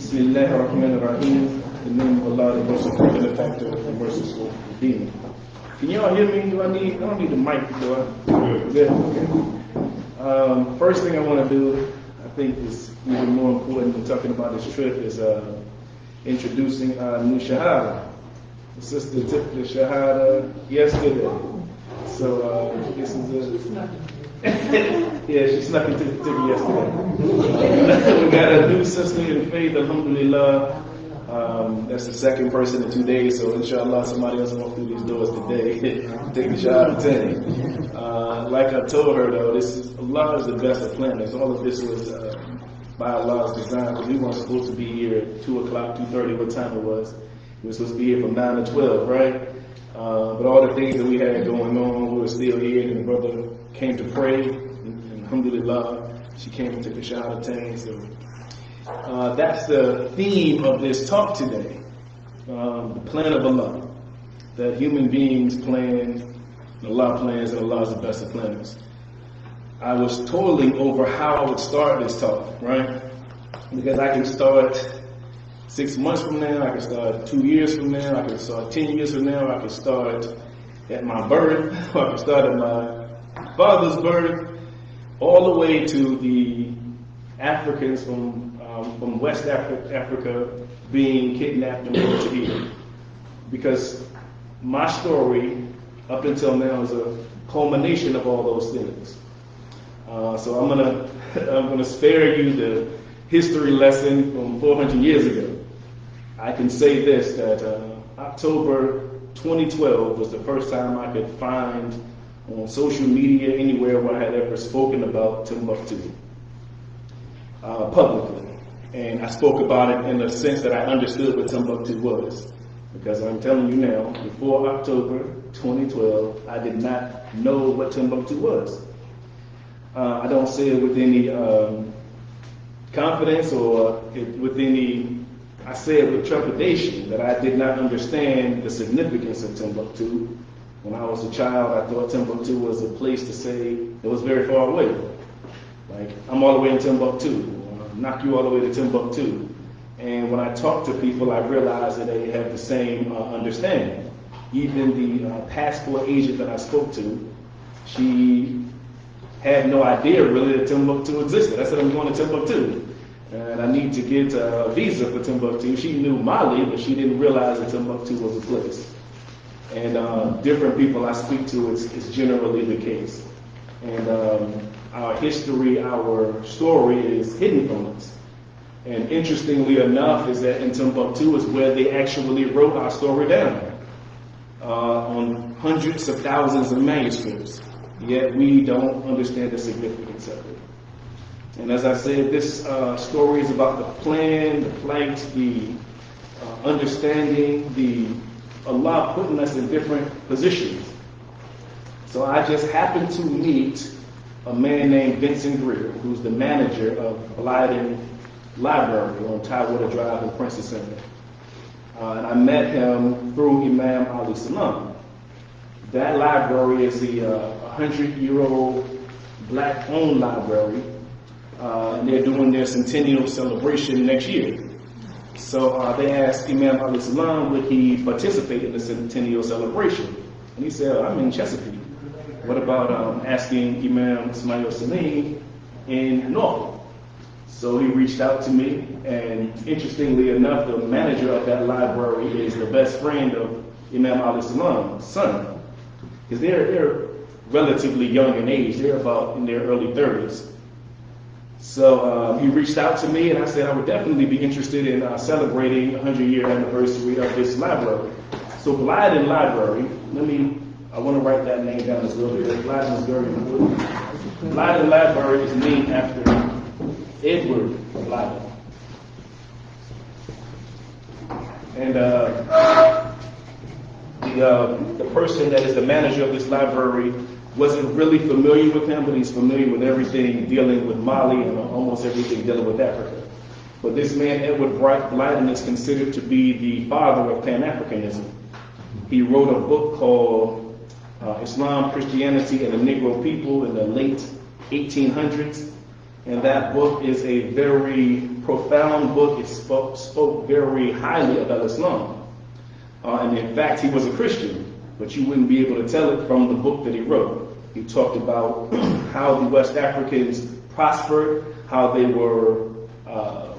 Bismillahirrahmanirrahim. In the name of Allah, the most benefactor, the merciful Redeemer. Can y'all hear me? I don't need the mic, do I? Good. Okay. First thing I want to do, I think is even more important than talking about this trip, is introducing our new Shahada. The sister took the Shahada yesterday. So this is yeah, she snuck into the ticket yesterday. We got a new sister in faith, alhamdulillah. That's the second person in 2 days, so inshallah somebody else walk through these doors today. Take the Shahada 10. Like I told her though, Allah is the best of planners. All of this was by Allah's design, because we weren't supposed to be here at 2 o'clock, 2:30, what time it was. We were supposed to be here from 9 to 12, right? But all the things that we had going on, we were still here, and the brother came to pray, and alhamdulillah, she came and took the Shahada 10. So that's the theme of this talk today, the plan of Allah, that human beings plan, and Allah plans, and Allah is the best of planners. I was toiling over how I would start this talk, right? Because I can start 6 months from now, I can start 2 years from now, I can start 10 years from now, I can start at my birth, or I can start at my father's birth, all the way to the Africans from West Africa being kidnapped and brought to here. Because my story up until now is a culmination of all those things. So I'm gonna spare you the history lesson from 400 years ago. I can say this, that October 2012 was the first time I could find on social media anywhere where I had ever spoken about Timbuktu publicly. And I spoke about it in the sense that I understood what Timbuktu was. Because I'm telling you now, before October 2012, I did not know what Timbuktu was. I don't say it with any confidence or with any, I say it with trepidation, that I did not understand the significance of Timbuktu. When I was a child, I thought Timbuktu was a place to say it was very far away. Like, I'm all the way in Timbuktu, knock you all the way to Timbuktu. And when I talk to people, I realize that they have the same understanding. Even the passport agent that I spoke to, she had no idea really that Timbuktu existed. I said, I'm going to Timbuktu, and I need to get a visa for Timbuktu. She knew Mali, but she didn't realize that Timbuktu was a place. And different people I speak to, it's generally the case. And our history, our story is hidden from us. And interestingly enough is that in Timbuktu is where they actually wrote our story down on hundreds of thousands of manuscripts. Yet we don't understand the significance of it. And as I said, this story is about the plan, the plight, the understanding, the Allah putting us in different positions. So I just happened to meet a man named Vincent Greer, who's the manager of Blyden Library on Tidewater Drive in Princeton Center. And I met him through Imam Ali Salam. That library is the 100-year-old black-owned library, and they're doing their centennial celebration next year. So they asked Imam Ali Salam would he participate in the centennial celebration. And he said, I'm in Chesapeake. What about asking Imam Ismail Salim in Norfolk? So he reached out to me, and interestingly enough, the manager of that library is the best friend of Imam Ali Salam's son. Because they're relatively young in age. They're about in their early 30s. So he reached out to me, and I said I would definitely be interested in celebrating the 100-year anniversary of this library. So Blyden Library, I want to write that name down as well, because Blyden is very important. Leiden Library is named after Edward Leiden. And the person that is the manager of this library wasn't really familiar with him, but he's familiar with everything dealing with Mali and almost everything dealing with Africa. But this man, Edward Leiden, is considered to be the father of Pan-Africanism. He wrote a book called Islam, Christianity, and the Negro People in the late 1800s. And that book is a very profound book. It spoke very highly about Islam. And in fact, he was a Christian, but you wouldn't be able to tell it from the book that he wrote. He talked about how the West Africans prospered, how they were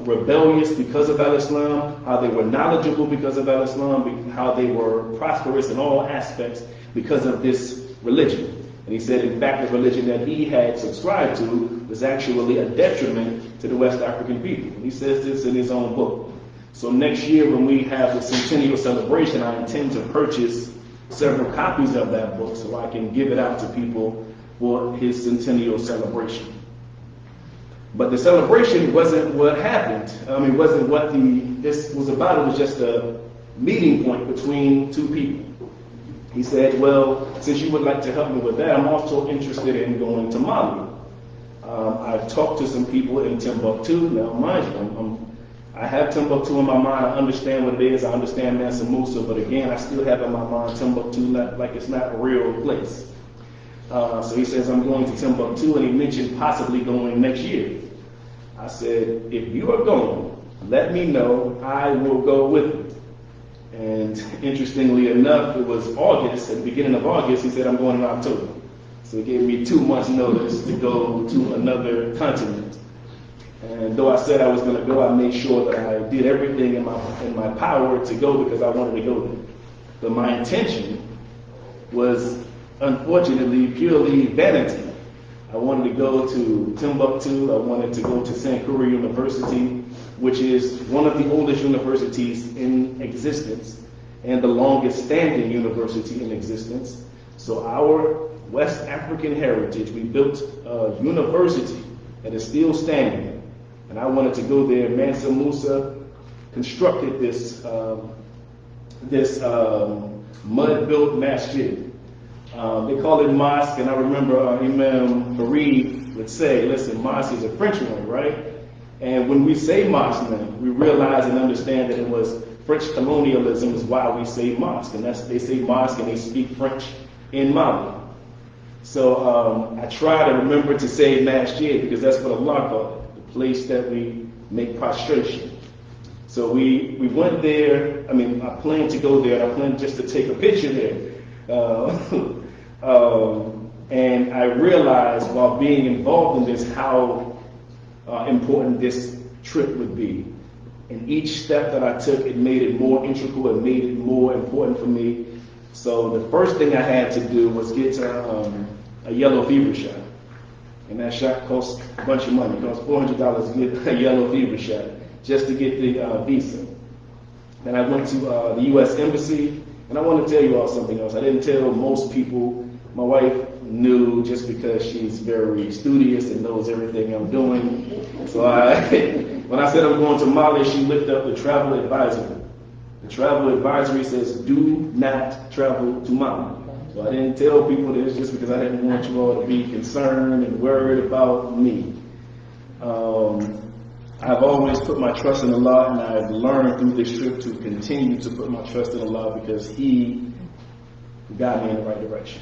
rebellious because of Al-Islam, how they were knowledgeable because of Al-Islam, how they were prosperous in all aspects because of this religion. And he said, in fact, the religion that he had subscribed to was actually a detriment to the West African people. And he says this in his own book. So next year when we have the centennial celebration, I intend to purchase several copies of that book so I can give it out to people for his centennial celebration. But the celebration wasn't what happened. Wasn't what this was about. It was just a meeting point between two people. He said, well, since you would like to help me with that, I'm also interested in going to Mali. I've talked to some people in Timbuktu. Now, mind you, I have Timbuktu in my mind. I understand what it is. I understand Mansa Musa. But again, I still have in my mind Timbuktu like it's not a real place. So he says, I'm going to Timbuktu, and he mentioned possibly going next year. I said, if you are going, let me know. I will go with you. And interestingly enough, it was August, at the beginning of August, he said, I'm going in October. So he gave me 2 months notice to go to another continent. And though I said I was going to go, I made sure that I did everything in my power to go because I wanted to go there. But my intention was, unfortunately, purely vanity. I wanted to go to Timbuktu. I wanted to go to Sankara University, which is one of the oldest universities in existence and the longest standing university in existence. So our West African heritage, we built a university that is still standing. And I wanted to go there. Mansa Musa constructed this mud-built masjid. They call it mosque, and I remember Imam Farid would say, listen, mosque is a French word, right? And when we say mosque now, we realize and understand that it was French colonialism is why we say mosque. And they say mosque and they speak French in Mali. So I try to remember to say masjid because that's what Allah called it, the place that we make prostration. So we went there. I planned to go there. I planned just to take a picture there. And I realized while being involved in this how important this trip would be. And each step that I took, it made it more integral, it made it more important for me. So the first thing I had to do was get a yellow fever shot. And that shot cost a bunch of money. It cost $400 to get a yellow fever shot just to get the visa. Then I went to the U.S. Embassy. And I want to tell you all something else. I didn't tell most people. My wife knew just because she's very studious and knows everything I'm doing. So when I said I'm going to Mali, she looked up the travel advisory. The travel advisory says, do not travel to Mali. So I didn't tell people this just because I didn't want you all to be concerned and worried about me. I've always put my trust in Allah, and I've learned through this trip to continue to put my trust in Allah because He got me in the right direction.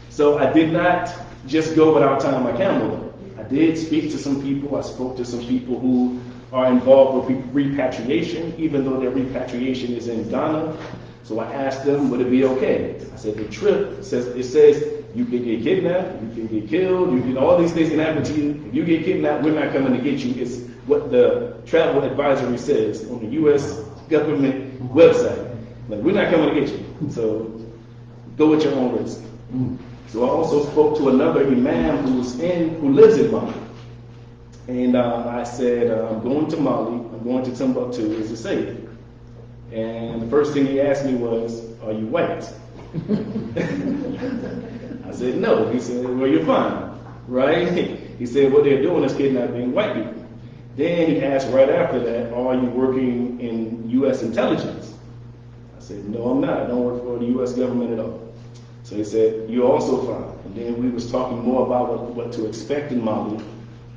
So I did not just go without tying my camel. I did speak to some people. I spoke to some people who are involved with repatriation, even though their repatriation is in Ghana. So I asked them, would it be okay? I said, the trip says you can get kidnapped, you can get killed, all these things can happen to you. If you get kidnapped, we're not coming to get you. It's what the travel advisory says on the U.S. government website. Like, we're not coming to get you. So go at your own risk. So I also spoke to another imam who lives in Mali. And I said, I'm going to Mali, I'm going to Timbuktu, is it safe? And the first thing he asked me was, are you white? I said, no. He said, well, you're fine. right? He said what they're doing is kidnapping white people. Then he asked right after that, are you working in U.S. intelligence? I said, no, I'm not. I don't work for the U.S. government at all. So he said, you're also fine. And then we was talking more about what to expect in Mali.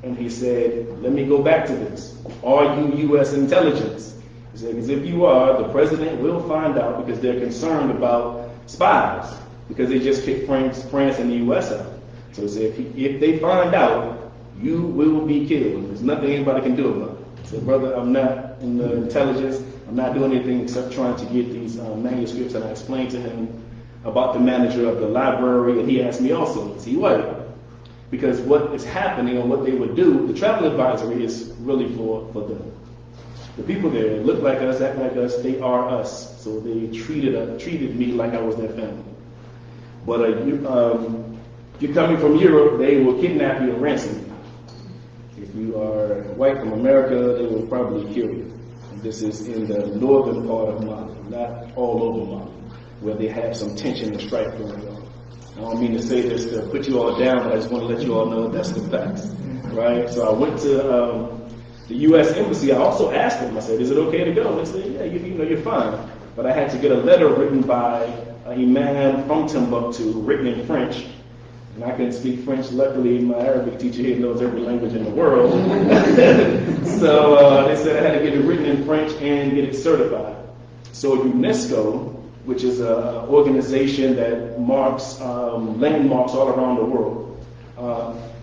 And he said, let me go back to this. Are you U.S. intelligence? He said, because if you are, the president will find out because they're concerned about spies because they just kicked France and the U.S. out. So he said, if they find out, you will be killed. There's nothing anybody can do about it. I said, brother, I'm not in the intelligence. I'm not doing anything except trying to get these manuscripts. And I explained to him about the manager of the library, and he asked me also, is he white? Because what is happening and what they would do, the travel advisory is really for them. The people there look like us, act like us, they are us. So they treated me like I was their family. But if you're coming from Europe, they will kidnap you and ransom you. If you are white from America, they will probably kill you. And this is in the northern part of Mali, not all over Mali, where they have some tension and strife going on. I don't mean to say this to put you all down, but I just want to let you all know that's the facts, right? So I went to the U.S. Embassy. I also asked them, I said, is it okay to go? And they said, yeah, you're fine. But I had to get a letter written by an imam from Timbuktu, written in French. And I couldn't speak French. Luckily, my Arabic teacher here knows every language in the world. So they said I had to get it written in French and get it certified. So UNESCO, which is an organization that marks landmarks all around the world,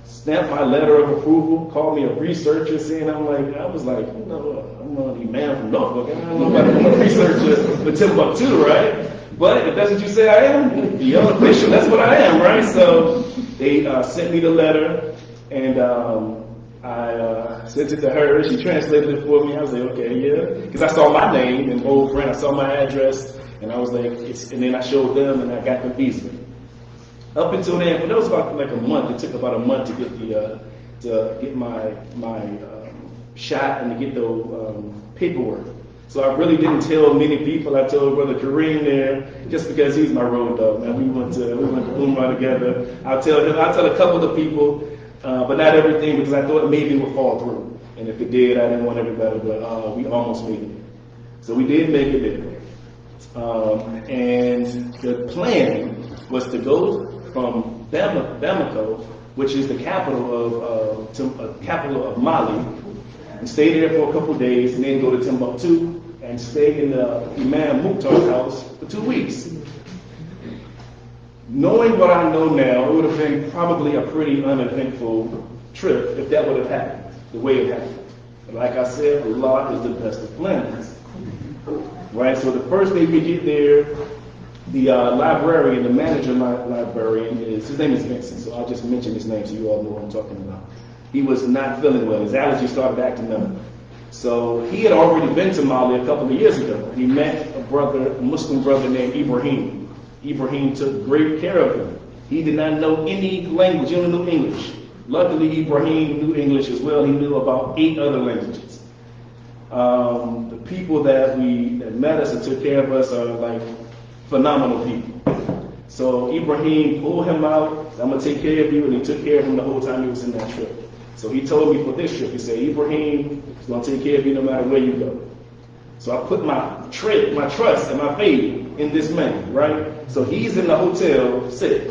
stamped my letter of approval, called me a researcher, saying I was like, I'm an imam from Norfolk. I don't know about a researcher for Timbuktu, right? But if that's what you say I am, the unofficial, that's what I am, right? So they sent me the letter, and I sent it to her. She translated it for me. I was like, okay, yeah. Because I saw my name in bold print. I saw my address, and I was like, and then I showed them, and I got the visa. Up until then, but that was about like a month. It took about a month to get my shot and to get the paperwork. So I really didn't tell many people. I told Brother Kareem there, just because he's my road dog, man. We went to Umrah together. I'll tell a couple of people, but not everything, because I thought maybe it would fall through. And if it did, I didn't want everybody, but we almost made it. So we did make it there. And the plan was to go from Bamako, which is the capital of Mali, and stay there for a couple of days, and then go to Timbuktu and stay in the Imam Mukhtar's house for 2 weeks. Knowing what I know now, it would have been probably a pretty uneventful trip if that would have happened, the way it happened. But like I said, Allah is the best of planners. Right, so the first day we get there, the librarian, the manager librarian, his name is Vincent, so I'll just mention his name so you all know what I'm talking about. He was not feeling well. His allergies started acting up. So he had already been to Mali a couple of years ago. He met a Muslim brother named Ibrahim. Ibrahim took great care of him. He did not know any language, he only knew English. Luckily, Ibrahim knew English as well. He knew about 8 other languages. The people that met us and took care of us are like phenomenal people. So Ibrahim pulled him out, I'm going to take care of you, and he took care of him the whole time he was in that trip. So he told me for this trip, he said, Ibrahim is going to take care of you no matter where you go. So I put my trust and my faith in this man, right? So he's in the hotel, sick.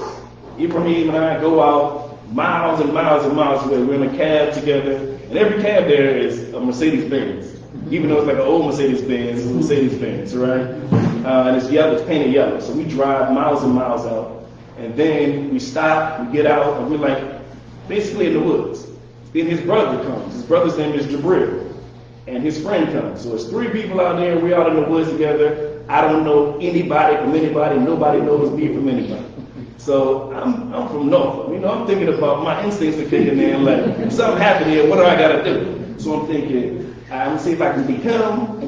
Ibrahim and I go out miles and miles and miles away. We're in a cab together, and every cab there is a Mercedes-Benz. Even though it's like an old Mercedes-Benz, it's a Mercedes-Benz, right? And it's yellow, it's painted yellow. So we drive miles and miles out, and then we stop, we get out, and we're like basically in the woods. Then his brother comes. His brother's name is Jabril, and his friend comes. So it's 3 people out there, we're out in the woods together. I don't know anybody from anybody, nobody knows me from anybody. So I'm from Norfolk. I'm thinking about my instincts are kicking in, like, if something happened here, what do I gotta do? So I'm thinking, I'm gonna see if I can beat him,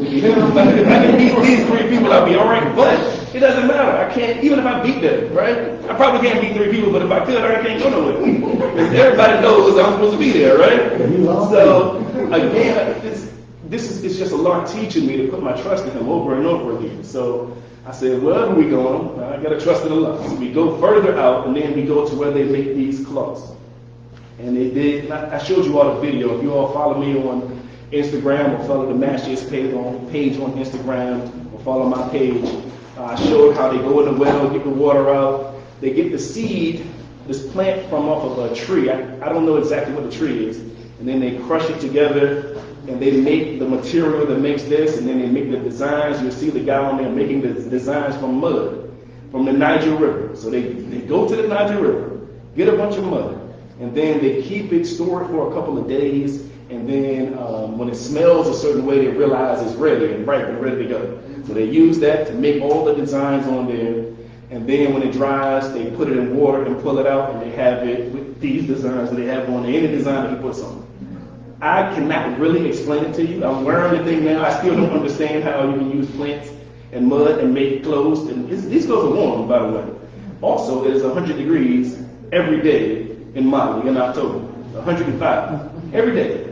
But if I can beat these 3 people, I'll be all right. But it doesn't matter. I can't, even if I beat them, right? I probably can't beat 3 people, but if I could, I can't go nowhere. Because everybody knows I'm supposed to be there, right? So again, this is just Allah teaching me to put my trust in Him over and over again. So I said, wherever we going, I gotta trust in Allah. So we go further out, and then we go to where they make these cloths. And they did, I showed you all the video. If you all follow me on Instagram or follow the Masters page on Instagram or follow my page, I showed how they go in the well, get the water out. They get the seed, this plant from off of a tree. I don't know exactly what the tree is. And then they crush it together and they make the material that makes this, and then they make the designs. You'll see the guy on there making the designs from mud, from the Niger River. So they go to the Niger River, get a bunch of mud, and then they keep it stored for a couple of days, and then when it smells a certain way, they realize it's ready and ripe and ready to go. So they use that to make all the designs on there, and then when it dries, they put it in water and pull it out, and they have it with these designs that they have on there, any design that he puts on. I cannot really explain it to you. I'm wearing the thing now. I still don't understand how you can use plants and mud and make clothes. And these clothes are warm, by the way. Also, it is 100 degrees every day in Mali in October. 105 every day,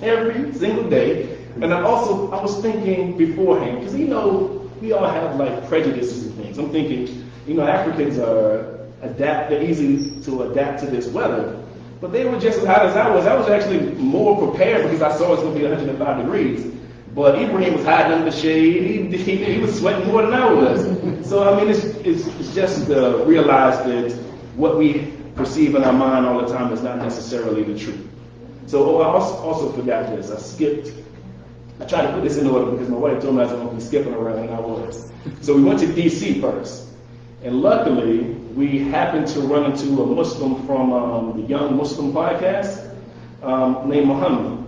every single day. And I was thinking beforehand, because we all have like prejudices and things. I'm thinking, Africans they're easy to adapt to this weather. But they were just as hot as I was. I was actually more prepared because I saw it was going to be 105 degrees. But Ibrahim was hiding under the shade. He was sweating more than I was. So, I mean, it's just to realize that what we perceive in our mind all the time is not necessarily the truth. So, I also forgot this. I tried to put this in order because my wife told me I was going to be skipping around, and I was. So, we went to D.C. first. And luckily, we happened to run into a Muslim from the Young Muslim podcast named Muhammad.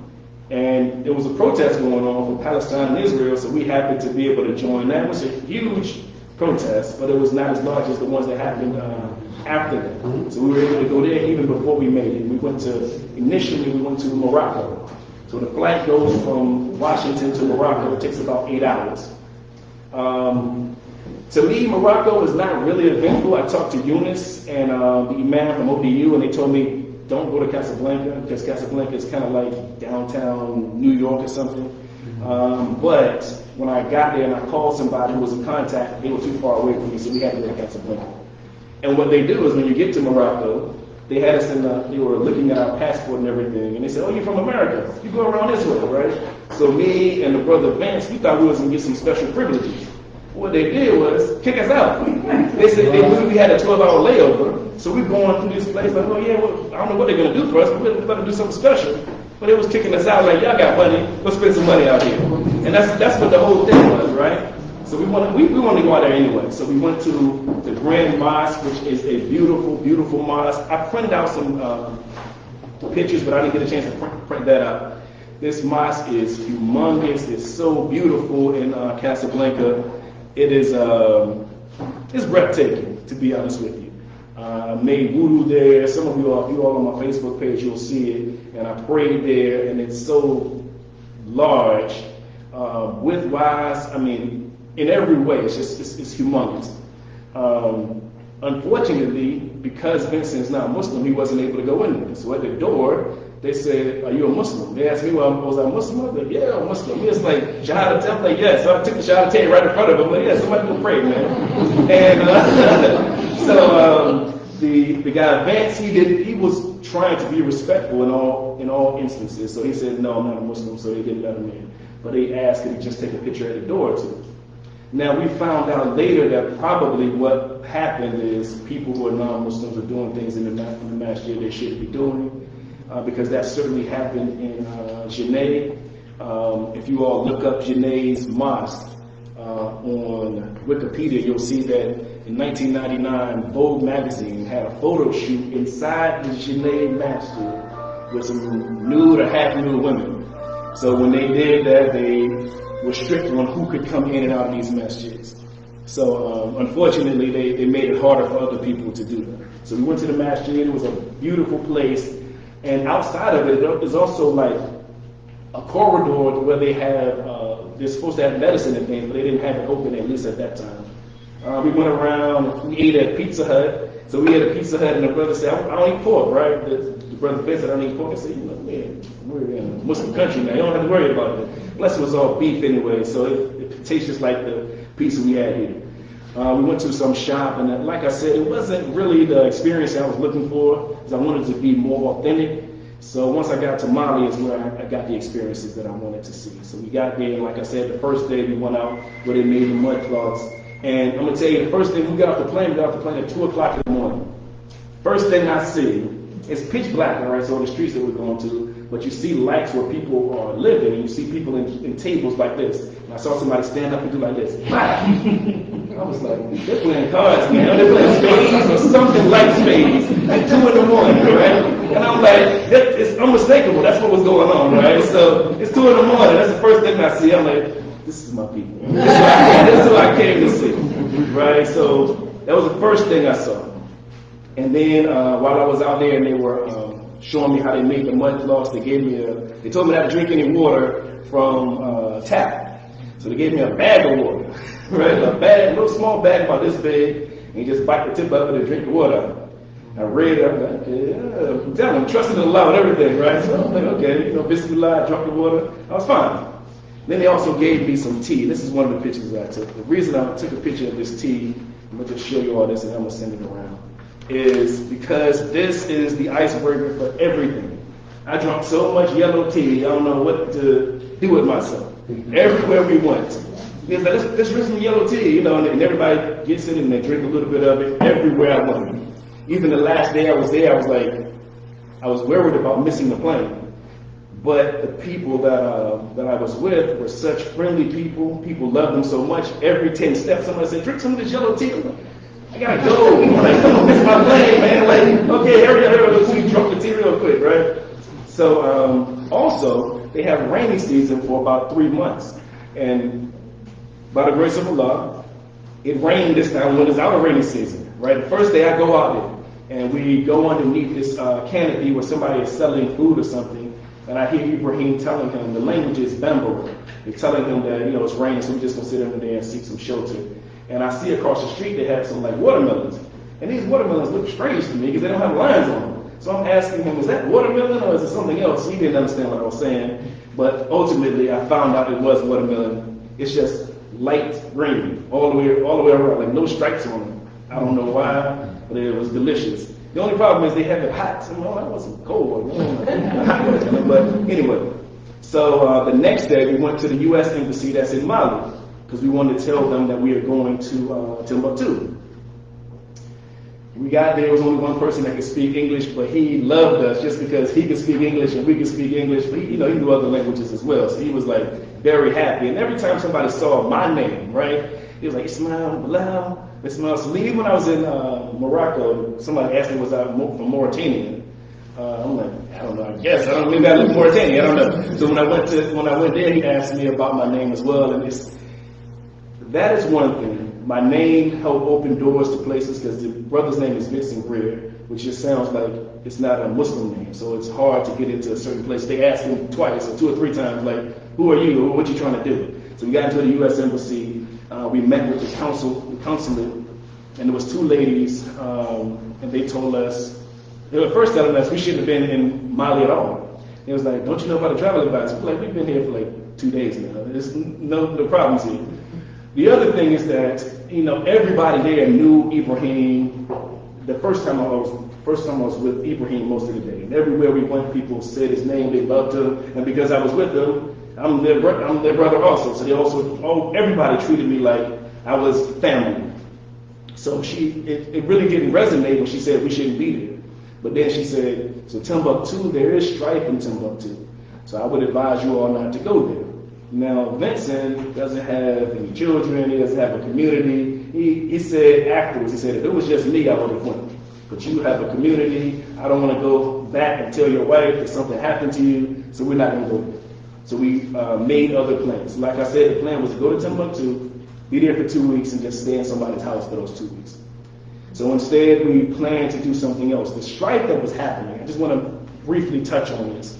And there was a protest going on for Palestine and Israel, so we happened to be able to join that. It was a huge protest, but it was not as large as the ones that happened after that. So we were able to go there even before we made it. Initially we went to Morocco. So the flight goes from Washington to Morocco. It takes about 8 hours. To me, Morocco is not really eventful. I talked to Yunus and the Imam from ODU, and they told me, don't go to Casablanca, because Casablanca is kind of like downtown New York or something. But when I got there and I called somebody who was in contact, they were too far away from me, so we had to go to Casablanca. And what they do is when you get to Morocco, they had us they were looking at our passport and everything, and they said, oh, you're from America. You go around this way, right? So me and the brother Vance, we thought we was going to get some special privileges. What they did was kick us out. They said they knew we had a 12-hour layover, so we're going through this place like, oh yeah, well, I don't know what they're going to do for us, but we're going to do something special. But it was kicking us out like, y'all got money, let's spend some money out here. And that's what the whole thing was, right? So we wanted to go out there anyway. So we went to the Grand Mosque, which is a beautiful, beautiful mosque. I printed out some pictures, but I didn't get a chance to print that out. This mosque is humongous. It's so beautiful in Casablanca. It is it's breathtaking, to be honest with you. I made wudu there. Some of you all on my Facebook page, you'll see it. And I prayed there, and it's so large, width-wise. I mean, in every way, it's humongous. Unfortunately, because Vincent is not Muslim, he wasn't able to go in there. So at the door, they said, are you a Muslim? They asked me, well, was I Muslim? I said, yeah, I'm Muslim. He was like, Shahada, I'm like, yes. So I took the Shahada right in front of him. I'm like, yeah, somebody go pray, man. And so the guy Vance, he was trying to be respectful in all instances. So he said, no, I'm not a Muslim. So they didn't let him in. But they asked, could he just take a picture at the door too? Now we found out later that probably what happened is people who are non-Muslims are doing things in the masjid they shouldn't be doing. Because that certainly happened in Djenne. If you all look up Djenne's mosque on Wikipedia, you'll see that in 1999, Vogue magazine had a photo shoot inside the Djenne masjid with some nude or half-nude women. So when they did that, they were strict on who could come in and out of these masjids. So unfortunately, they made it harder for other people to do that. So we went to the masjid. It was a beautiful place. And outside of it, there's also like a corridor where they have, they're supposed to have medicine and things, but they didn't have it open, at least at that time. We went around, we ate at Pizza Hut. So we ate at Pizza Hut, and the brother said, I don't eat pork, right? The brother Ben said, I don't eat pork. I said, man, we're in a Muslim country now. You don't have to worry about it. Plus it was all beef anyway, so it tastes just like the pizza we had here. We went to some shop, and like I said, it wasn't really the experience I was looking for. because I wanted to be more authentic. So once I got to Mali is where I got the experiences that I wanted to see. So we got there, and like I said, the first day we went out where they made the mud cloths. And I'm gonna tell you, the first thing we got off the plane at 2 o'clock in the morning. First thing I see, it's pitch black, all right, so the streets that we're going to, but you see lights where people are living, and you see people in tables like this. And I saw somebody stand up and do like this. I was like, they're playing cards, man. They're playing spades or something like spades at 2 in the morning, right? And I'm like, it's unmistakable. That's what was going on, right? So it's 2 in the morning. That's the first thing I see. I'm like, this is my people. This is who I came to see, right? So that was the first thing I saw. And then while I was out there and they were showing me how they made the mud cloths, they told me not to drink any water from tap. So they gave me a bag of water, right? A little small bag about this big, and you just bite the tip of it and drink the water. I read it, I'm like, okay, I'm telling them, trusting in Allah and everything, right? So I'm like, okay, bismillah, I drank the water, I was fine. Then they also gave me some tea. This is one of the pictures that I took. The reason I took a picture of this tea, I'm going to just show you all this and I'm going to send it around, is because this is the icebreaker for everything. I drank so much yellow tea, I don't know what to do with myself. Everywhere we went. It's like, let's drink some yellow tea, and everybody gets in and they drink a little bit of it everywhere I went. Even the last day I was there, I was worried about missing the plane. But the people that I was with were such friendly people. People loved them so much. Every 10 steps, somebody said, drink some of this yellow tea. I'm like, I gotta go. I'm like, I'm gonna miss my plane, man. Like, okay, let's drink the tea real quick, right? So also, they have rainy season for about 3 months. And by the grace of Allah, it rained this time when it's out of rainy season, right? The first day I go out there, and we go underneath this canopy where somebody is selling food or something. And I hear Ibrahim telling him, the language is Bamako. They're telling him that, it's raining, so we're just going to sit over there and seek some shelter. And I see across the street they have some watermelons. And these watermelons look strange to me because they don't have lines on them. So I'm asking him, is that watermelon or is it something else? He didn't understand what I was saying. But ultimately, I found out it was watermelon. It's just light green all the way around, like no stripes on them. I don't know why, but it was delicious. The only problem is they have it hot. So, that wasn't cold. But anyway, so the next day we went to the U.S. Embassy that's in Mali because we wanted to tell them that we are going to Timbuktu. We got there, there was only one person that could speak English, but he loved us just because he could speak English and we could speak English. But he knew other languages as well, so he was very happy. And every time somebody saw my name, right, he was like, Ismail, Bilal. So even when I was in Morocco, somebody asked me was I from Mauritania. I'm like, I don't know. I guess I don't. Maybe I live in Mauritania. I don't know. So when I went there, he asked me about my name as well, and that is one thing. My name helped open doors to places because the brother's name is Vincent Greer, which just sounds like it's not a Muslim name, so it's hard to get into a certain place. They asked him twice or 2 or 3 times, who are you? Or what you trying to do? So we got into the U.S. Embassy. We met with the consulate, and there was 2 ladies, and they told us, they were first telling us we shouldn't have been in Mali at all. They was like, don't you know about the travel advice? We're we've been here for 2 days now. There's no problems here. The other thing is that, everybody there knew Ibrahim. The first time I was with Ibrahim most of the day. And everywhere we went, people said his name, they loved him, and because I was with them, I'm their brother also. So everybody treated me like I was family. So it really didn't resonate when she said we shouldn't be there. But then she said, so Timbuktu, there is strife in Timbuktu. So I would advise you all not to go there. Now, Vincent doesn't have any children, he doesn't have a community. He said afterwards, he said, if it was just me, I would have went. But you have a community, I don't want to go back and tell your wife that something happened to you, so we're not going to go there. So we made other plans. Like I said, the plan was to go to Timbuktu, be there for 2 weeks, and just stay in somebody's house for those 2 weeks. So instead, we planned to do something else. The strife that was happening, I just want to briefly touch on this,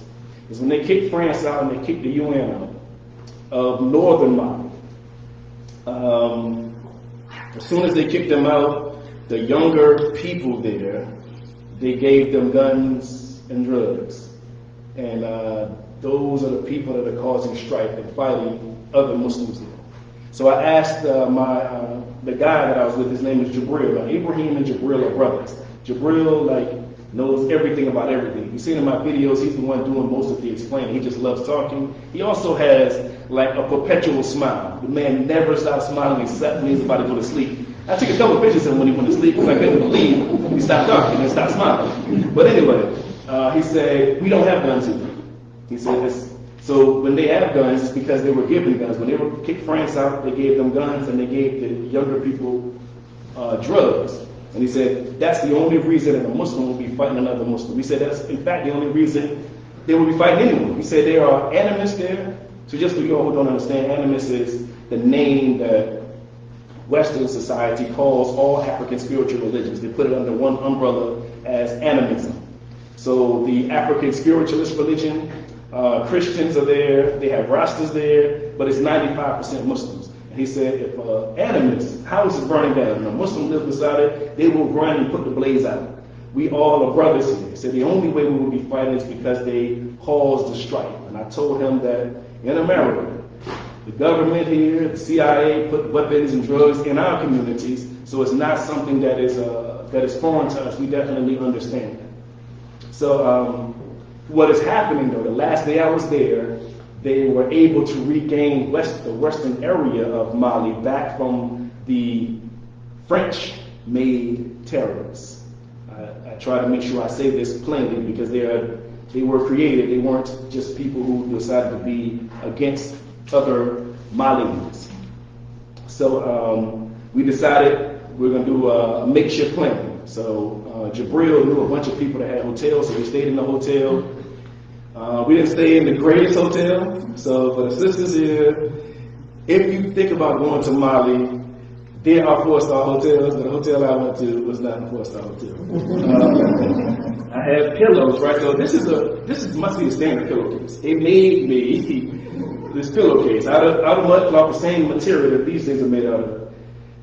is when they kicked France out and they kicked the UN out of northern Mali. As soon as they kicked them out, the younger people there, they gave them guns and drugs. And those are the people that are causing strife and fighting other Muslims there. So I asked the guy that I was with, his name is Jibril. Now, Ibrahim and Jibril are brothers. Jibril, knows everything about everything. You've seen in my videos, he's the one doing most of the explaining. He just loves talking. He also has like a perpetual smile. The man never stops smiling except when he's about to go to sleep. I took a couple of pictures of him when he went to sleep because I couldn't believe he stopped talking and stopped smiling. But anyway, he said, we don't have guns here. He said this. So when they have guns, it's because they were given guns. When they were kicked France out, they gave them guns and they gave the younger people drugs. And he said, that's the only reason that a Muslim will be fighting another Muslim. He said, that's in fact the only reason they will be fighting anyone. He said, there are animists there. So just for you all who don't understand, animist is the name that Western society calls all African spiritual religions. They put it under one umbrella as animism. So the African spiritualist religion, Christians are there, they have Rastas there, but it's 95% Muslims. And he said, if animists, house is burning down, and a Muslim lives beside it, they will run and put the blaze out. We all are brothers here. He said the only way we will be fighting is because they caused the strife. And I told him that in America, the government here, the CIA, put weapons and drugs in our communities, so it's not something that is foreign to us. We definitely understand that. So what is happening though, the last day I was there, they were able to regain the western area of Mali back from the French-made terrorists. I try to make sure I say this plainly because they were created. They weren't just people who decided to be against other Malians. So we decided we're going to do a makeshift plan. So Jabril knew a bunch of people that had hotels, so we stayed in the hotel. We didn't stay in the greatest hotel. So for the sisters here, if you think about going to Mali, there are 4-star hotels, but the hotel I went to was not a 4-star hotel. I had pillows, right? So this must be a standard pillowcase. They made me this pillowcase out of mudcloth, the same material that these things are made out of.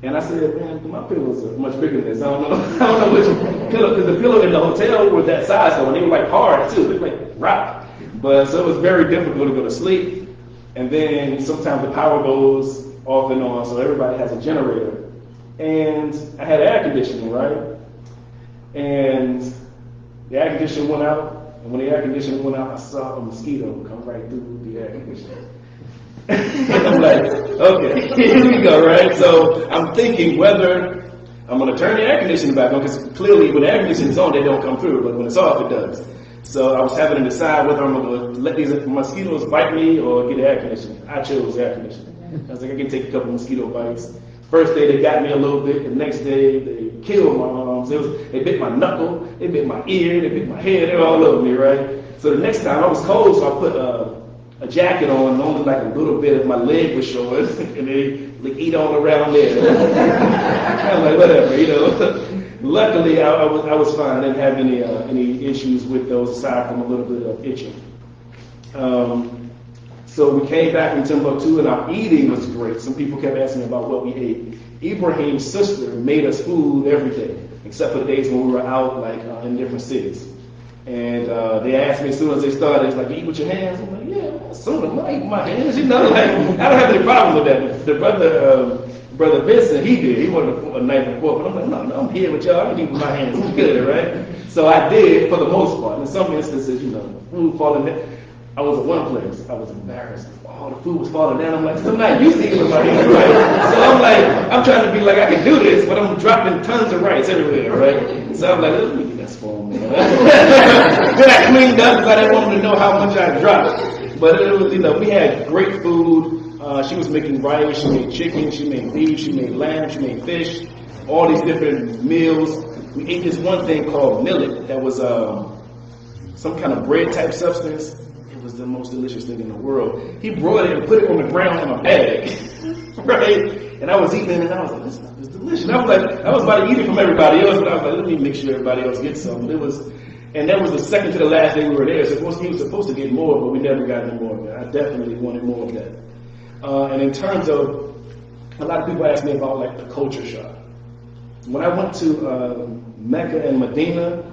And I said, man, my pillows are much bigger than this. I don't know which pillow, because the pillow in the hotel were that size though, and they were like hard too. They were like rock. But so it was very difficult to go to sleep. And then sometimes the power goes off and on, so everybody has a generator. And I had air conditioning, right? And the air conditioning went out. And when the air conditioning went out, I saw a mosquito come right through the air conditioning. And I'm like, okay, here we go, right? So I'm thinking whether I'm going to turn the air conditioning back on, because clearly when the air conditioning is on, they don't come through, but when it's off, it does. So I was having to decide whether I'm going to let these mosquitoes bite me or get air conditioning. I chose air conditioning. I was like, I can take a couple mosquito bites. First day they got me a little bit. The next day they killed my arms. They bit my knuckle. They bit my ear. They bit my head. They were all over me, right? So the next time I was cold, so I put a jacket on, and only like a little bit of my leg was showing, and they like eat all around there. I'm like, whatever, you know. Luckily, I was fine. I didn't have any issues with those aside from a little bit of itching. So we came back from Timbuktu, and our eating was great. Some people kept asking me about what we ate. Ibrahim's sister made us food every day, except for the days when we were out, like in different cities. And they asked me as soon as they started, it's like, you eat with your hands? I'm like, yeah, soon as I eat with my hands. You know, like, I don't have any problem with that. The brother Vincent, he did. He wanted a knife and fork. But I'm like, no, I'm here with y'all. I can eat with my hands. It's good, right? So I did for the most part. In some instances, you know, food falling down. I was at one place. I was embarrassed. All the food was falling down. I'm like, I'm not used to eating with my hands, right? So I'm like, I'm trying to be like, I can do this, but I'm dropping tons of rice everywhere, right? So I'm like, let me get that spoon, man. Then I cleaned up because I didn't want them to know how much I dropped. But it was, you know, we had great food. She was making rice, she made chicken, she made beef, she made lamb, she made fish, all these different meals. We ate this one thing called millet that was some kind of bread type substance. It was the most delicious thing in the world. He brought it and put it on the ground in a bag, right? And I was eating it and I was like, this stuff is delicious. And I was about to eat it from everybody else, but I was like, let me make sure everybody else gets some. And that was the second to the last day we were there. So he was supposed to get more, but we never got any more of that. I definitely wanted more of that. And in terms of, a lot of people ask me about like the culture shock. When I went to Mecca and Medina,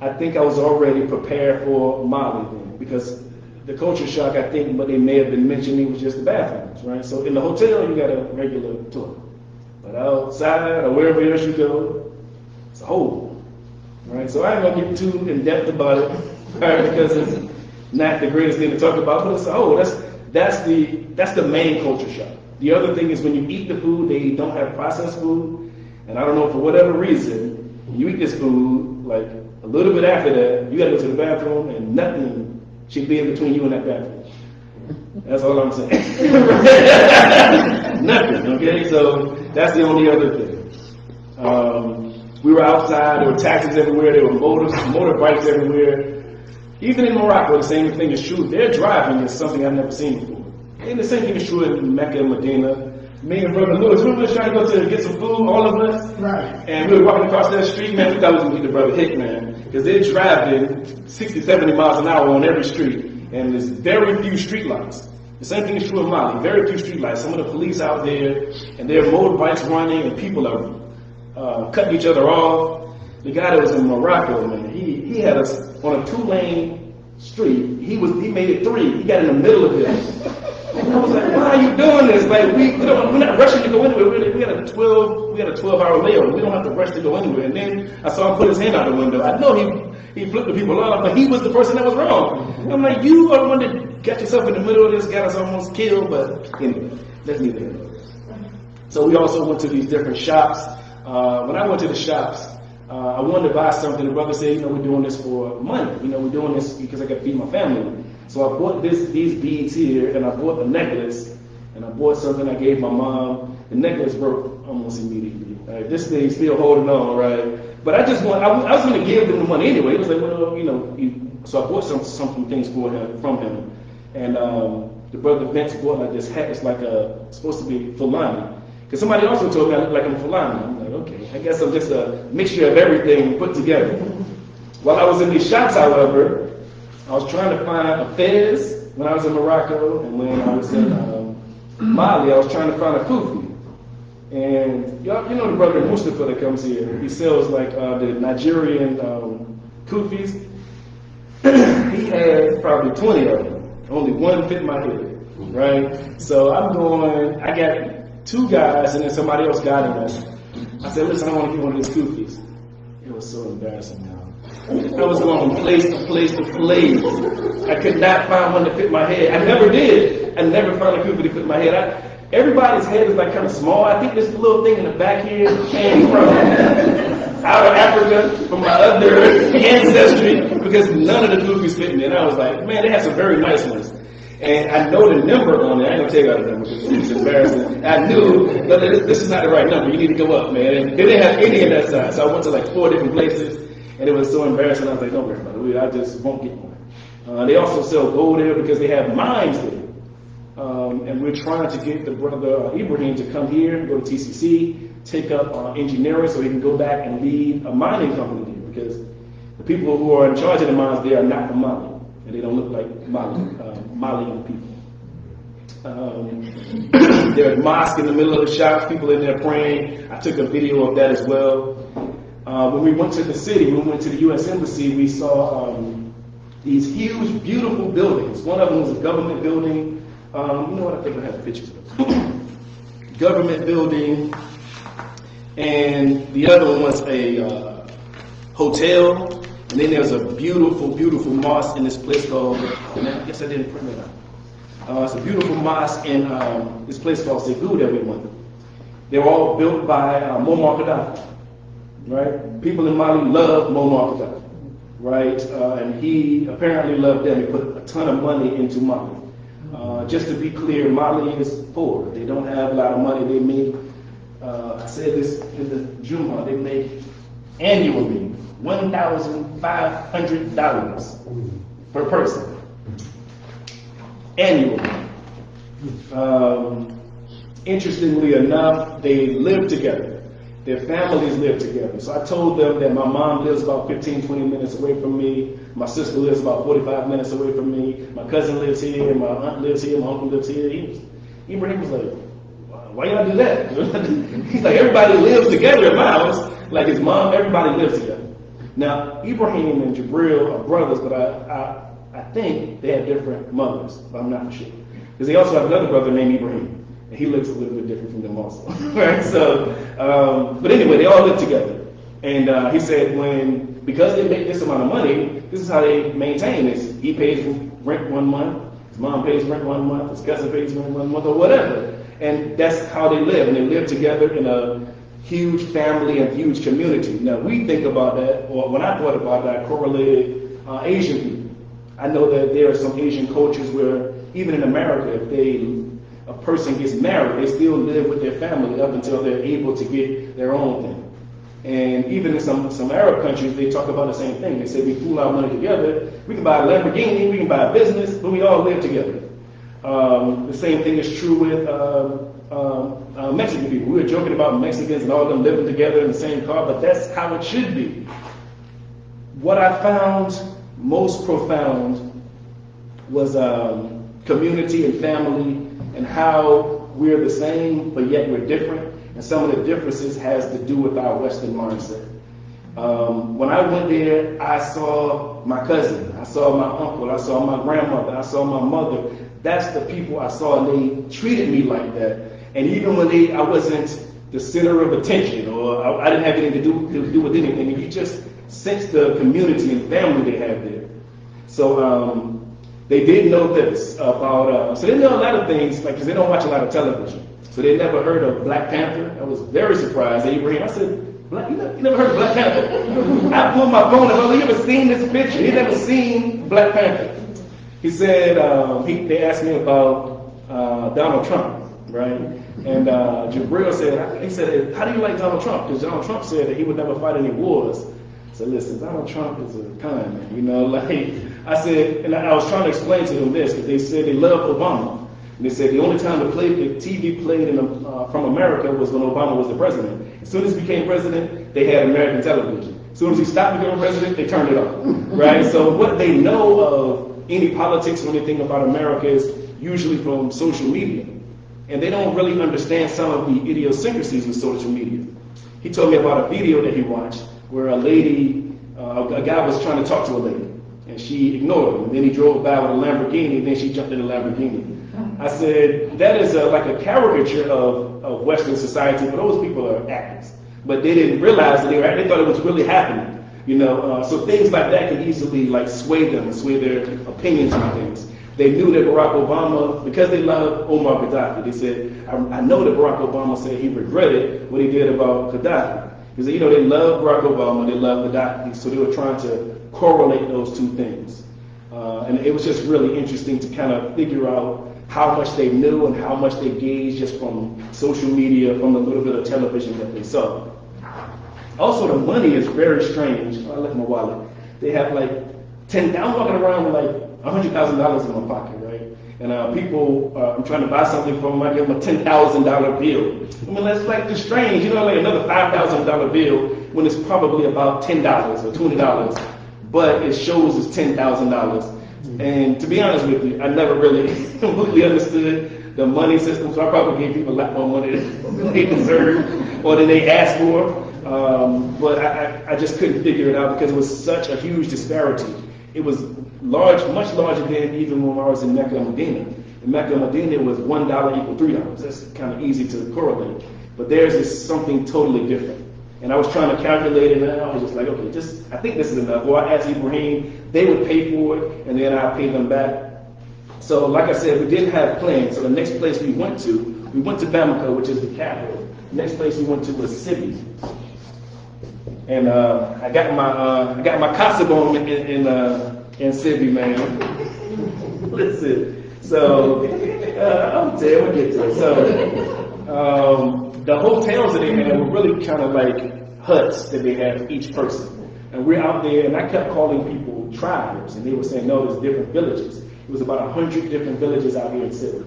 I think I was already prepared for Mali then, because the culture shock, I think what they may have been mentioning was just the bathrooms, right? So in the hotel, you got a regular toilet. But outside or wherever else you go, it's a hole. right? So I ain't gonna get too in depth about it, right? Because it's not the greatest thing to talk about. But it's that's the main culture shock. The other thing is when you eat the food, they don't have processed food, and I don't know, for whatever reason, you eat this food, like a little bit after that, you gotta go to the bathroom, and nothing should be in between you and that bathroom. That's all I'm saying. Nothing, okay? So that's the only other thing. We were outside, there were taxis everywhere, there were motorbikes everywhere. Even in Morocco, the same thing is true. Their driving is something I've never seen before. And the same thing is true in Mecca and Medina. Me and Brother Lewis, we were trying to go to get some food, all of us. Right. And we were walking across that street, man, we thought we was going to meet the Brother Hick, man. Because they're driving 60, 70 miles an hour on every street. And there's very few street lights. The same thing is true in Mali. Very few street lights. Some of the police out there, and there are motorbikes running, and people are cutting each other off. The guy that was in Morocco, man, he had us on a 2-lane street. He made it 3. He got in the middle of it. And I was like, why are you doing this? Like, we're not rushing to go anywhere. We had a 12-hour layover. We don't have to rush to go anywhere. And then I saw him put his hand out the window. I know he flipped the people off, but he was the person that was wrong. And I'm like, you are the one that got yourself in the middle of this, got us almost killed. But anyway, that's neither here nor there. So we also went to these different shops. When I went to the shops, I wanted to buy something. The brother said, we're doing this for money. We're doing this because I got to feed my family. So I bought these beads here, and I bought a necklace, and I bought something I gave my mom. The necklace broke almost immediately. Right? This thing's still holding on, right? But I was going to give them the money anyway. It was like, so I bought some things from him. And the brother Vince bought like this hat. It's like supposed to be Fulani. Because somebody also told me I look like I'm Fulani. I'm like, okay, I guess I'm just a mixture of everything put together. While I was in these shops, however, I was trying to find a fez when I was in Morocco, and when I was in Mali, I was trying to find a kufi. And y'all, the brother Mustafa that comes here, he sells like the Nigerian kufis. He had probably 20 of them. Only one fit my head, right? So I got 2 guys, and then somebody else guiding us. I said, listen, I want to get one of these kufis. It was so embarrassing, y'all. I was going from place to place to place. I could not find one to fit my head. I never did. I never found a kufi to fit my head. Everybody's head is like kind of small. I think this little thing in the back here came from out of Africa, from my other ancestry, because none of the kufis fit me. And I was like, man, they have some very nice ones. And I know the number on it. I ain't gonna tell you the number because it's embarrassing. I knew, no, this is not the right number. You need to go up, man. And they didn't have any in that size. So I went to like 4 different places. And it was so embarrassing. I was like, don't worry about it. I just won't get one. They also sell gold there because they have mines there. And we're trying to get the brother Ibrahim to come here, go to TCC, take up engineering so he can go back and lead a mining company there. Because the people who are in charge of the mines there are not from Mali. And they don't look like Malian people. There's a mosque in the middle of the shops, people in there praying. I took a video of that as well. When we went to the city, when we went to the U.S. Embassy, we saw these huge, beautiful buildings. One of them was a government building. You know what? I think I have pictures of it. Government building. And the other one was a hotel. And then there's a beautiful, beautiful mosque in this place called, I guess I didn't print it out. It's a beautiful mosque in this place called Segou that we went. They were all built by Muammar Gaddafi. Right? People in Mali love Muammar Gaddafi, right? And he apparently loved them. He put a ton of money into Mali. Just to be clear, Mali is poor. They don't have a lot of money. They make, I said this in the Juma, they make annually $1,500 per person. Annually. Interestingly enough, they live together. Their families live together. So I told them that my mom lives about 15, 20 minutes away from me. My sister lives about 45 minutes away from me. My cousin lives here. My aunt lives here. My uncle lives here. Ibrahim was like, why y'all do that? He's like, everybody lives together in my house. Like his mom, everybody lives together. Now, Ibrahim and Jabril are brothers, but I think they have different mothers, but I'm not for sure. Because they also have another brother named Ibrahim. And he looks a little bit different from them also, right? So, but anyway, they all live together. And he said when because they make this amount of money, this is how they maintain this. He pays rent 1 month, his mom pays rent 1 month, his cousin pays rent 1 month, or whatever. And that's how they live, and they live together in a huge family and huge community. Now, we think about that, or when I thought about that, I correlated Asian people. I know that there are some Asian cultures where, even in America, if a person gets married, they still live with their family up until they're able to get their own thing. And even in some Arab countries, they talk about the same thing. They say we pool our money together. We can buy a Lamborghini, we can buy a business, but we all live together. The same thing is true with Mexican people. We were joking about Mexicans and all of them living together in the same car, but that's how it should be. What I found most profound was community and family, and how we're the same, but yet we're different. And some of the differences has to do with our Western mindset. When I went there, I saw my cousin, I saw my uncle, I saw my grandmother, I saw my mother. That's the people I saw, and they treated me like that. And even when I wasn't the center of attention, or I didn't have anything to do with anything, you just sense the community and family they have there. So they did know this about, so they know a lot of things, like, because they don't watch a lot of television. So they never heard of Black Panther. I was very surprised. Abraham, I said, you never heard of Black Panther? I pulled my phone and I said, you ever seen this picture? He never seen Black Panther. He said, they asked me about Donald Trump, right? And Jabril said, how do you like Donald Trump? Because Donald Trump said that he would never fight any wars. So listen, Donald Trump is a con man, you know, like I said, and I was trying to explain to them this, because they said they love Obama. And they said the only time the TV played from America was when Obama was the president. As soon as he became president, they had American television. As soon as he stopped becoming president, they turned it off, right? So what they know of any politics or anything about America is usually from social media. And they don't really understand some of the idiosyncrasies of social media. He told me about a video that he watched where a guy was trying to talk to a lady, and she ignored him. And then he drove by with a Lamborghini, and then she jumped in the Lamborghini. I said, that is like a caricature of Western society, but those people are actors. But they didn't realize that they thought it was really happening. You know, so things like that can easily like sway them and sway their opinions on things. They knew that Barack Obama, because they love Omar Gaddafi, they said, I know that Barack Obama said he regretted what he did about Gaddafi. He said, you know, they love Barack Obama, they love Gaddafi, so they were trying to correlate those two things. And it was just really interesting to kind of figure out how much they knew and how much they gauged just from social media, from the little bit of television that they saw. Also, the money is very strange. I left my wallet. They have like I'm walking around with like $100,000 in my pocket, right? And people, I'm trying to buy something from them, I give them a $10,000 bill. I mean, that's like just strange, you know, like another $5,000 bill when it's probably about $10 or $20, but it shows it's $10,000. And to be honest with you, I never really completely understood the money system, so I probably gave people a lot more money than they deserve or than they asked for. But I just couldn't figure it out because it was such a huge disparity. It was large, much larger than even when I was in Mecca and Medina. In Mecca and Medina, it was $1 equal $3. That's kind of easy to correlate. But theirs is something totally different. And I was trying to calculate it, and I was just like, okay, I think this is enough. Or I asked Ibrahim, they would pay for it, and then I'd pay them back. So like I said, we didn't have plans. So the next place we went to Bamako, which is the capital. The next place we went to was Seby. And I got my Casa on in Seby, man. Listen, so I'll tell you, we'll get to it. So the hotels that they had were really kind of like huts that they had for each person. And we're out there, and I kept calling people tribes, and they were saying, no, there's different villages. It was about 100 different villages out here in Seby.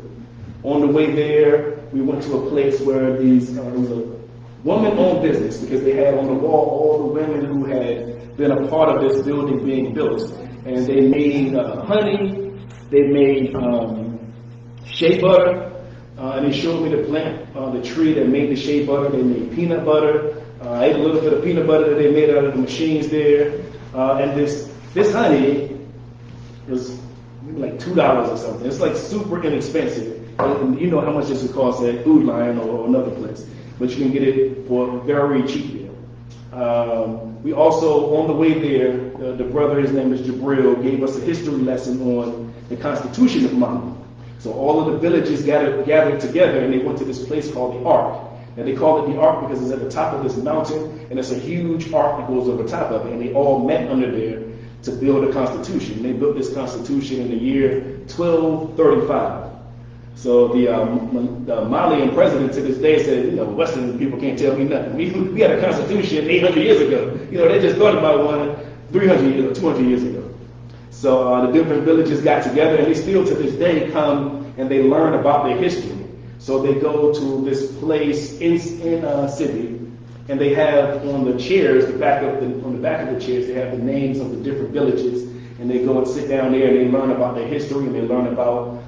On the way there, we went to a place where it was a woman-owned business, because they had on the wall all the women who had been a part of this building being built. And they made honey, they made shea butter, and they showed me the plant, the tree that made the shea butter. They made peanut butter. I ate a little bit of peanut butter that they made out of the machines there. And this honey was like $2 or something. It's like super inexpensive. And you know how much this would cost at Food Lion or another place. But you can get it for very cheap there. We also, on the way there, the brother, his name is Jabril, gave us a history lesson on the Constitution of Mali. So all of the villages gathered together, and they went to this place called the Ark. And they call it the Ark because it's at the top of this mountain, and it's a huge ark that goes over top of it. And they all met under there to build a constitution. They built this constitution in the year 1235. So the Malian president to this day said, you know, Western people can't tell me nothing. We had a constitution 800 years ago. You know, they just thought about one 300 years or 200 years ago. So the different villages got together, and they still to this day come and they learn about their history. So they go to this place in Seby, and they have on the chairs, on the back of the chairs, they have the names of the different villages, and they go and sit down there and they learn about their history, and they learn about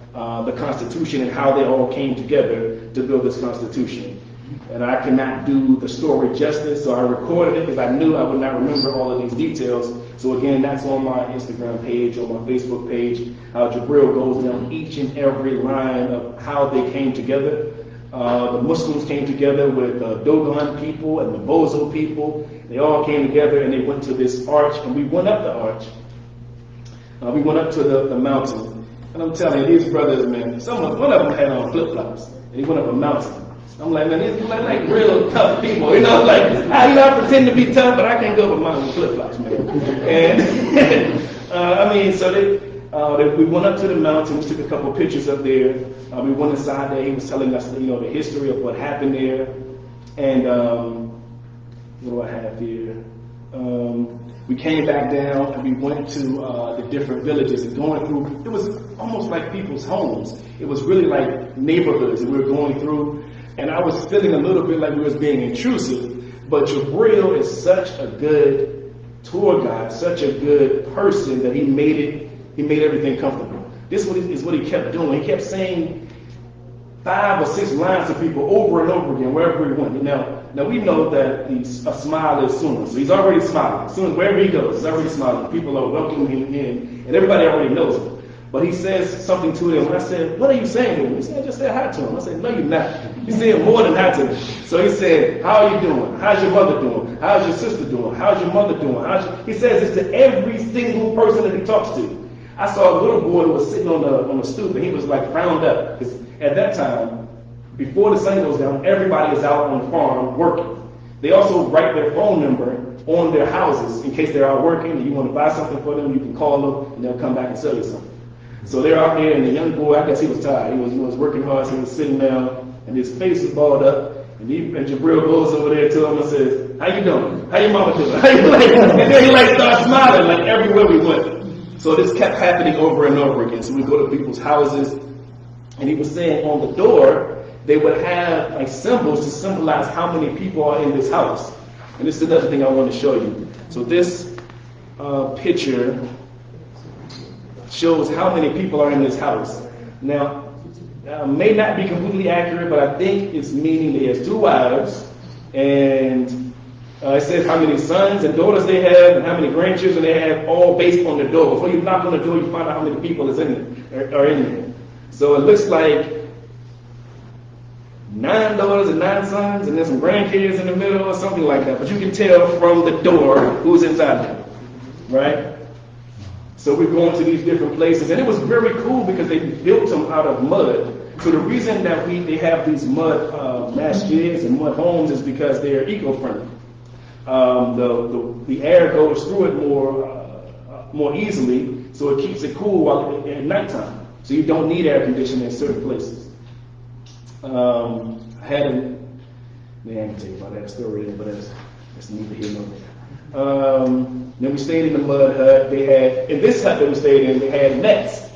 the Constitution and how they all came together to build this Constitution. And I cannot do the story justice, so I recorded it because I knew I would not remember all of these details. So again, that's on my Instagram page, on my Facebook page, how Jabril goes down each and every line of how they came together. The Muslims came together with the Dogon people and the Bozo people. They all came together and they went to this arch, and we went up the arch. We went up to the mountain. And I'm telling you, these brothers, man, one of them had on flip-flops, and he went up a mountain. I'm like, man, these like real tough people, you know, like, I pretend to be tough, but I can't go up a mountain with flip-flops, man. And, we went up to the mountain, we took a couple pictures up there. We went inside there, he was telling us, you know, the history of what happened there. And, what do I have here? We came back down and we went to the different villages and going through, it was almost like people's homes. It was really like neighborhoods that we were going through. And I was feeling a little bit like we was being intrusive, but Jabril is such a good tour guide, such a good person that he made everything comfortable. This is what he kept doing. He kept saying 5 or 6 lines to people over and over again wherever he went. Now we know that a smile is Sunnah, so he's already smiling. As soon as wherever he goes, he's already smiling. People are welcoming him in, and everybody already knows him. But he says something to them. And I said, what are you saying to him? He said, I just said hi to him. I said, no, you're not. You said more than hi to him. So he said, how are you doing? How's your mother doing? How's your sister doing? How's your mother doing? He says this to every single person that he talks to. I saw a little boy who was sitting on the stoop, and he was like frowned up. Because at that time, before the sun goes down, everybody is out on the farm working. They also write their phone number on their houses in case they're out working and you want to buy something for them, you can call them and they'll come back and sell you something. So they're out there, and the young boy, I guess he was tired. He was working hard, so he was sitting down, and his face was balled up. And Jabril goes over there to him and says, how you doing? How your mama doing? And then he starts smiling like everywhere we went. So this kept happening over and over again. So we go to people's houses, and he was saying on the door, they would have like symbols to symbolize how many people are in this house. And this is another thing I want to show you. So this picture shows how many people are in this house. Now, may not be completely accurate, but I think it's meaning he has 2 wives, and it says how many sons and daughters they have and how many grandchildren they have, all based on the door. Before you knock on the door, you find out how many people are in there. So it looks like 9 daughters and 9 sons, and then some grandkids in the middle or something like that. But you can tell from the door who's inside there, right? So we're going to these different places, and it was very cool because they built them out of mud. So the reason that they have these mud masjids and mud homes is because they're eco-friendly. The air goes through it more easily, so it keeps it cool at nighttime. So you don't need air conditioning in certain places. I can tell you about that story, but that's neither here nor there. Then we stayed in the mud hut. In this hut that we stayed in, they had nets.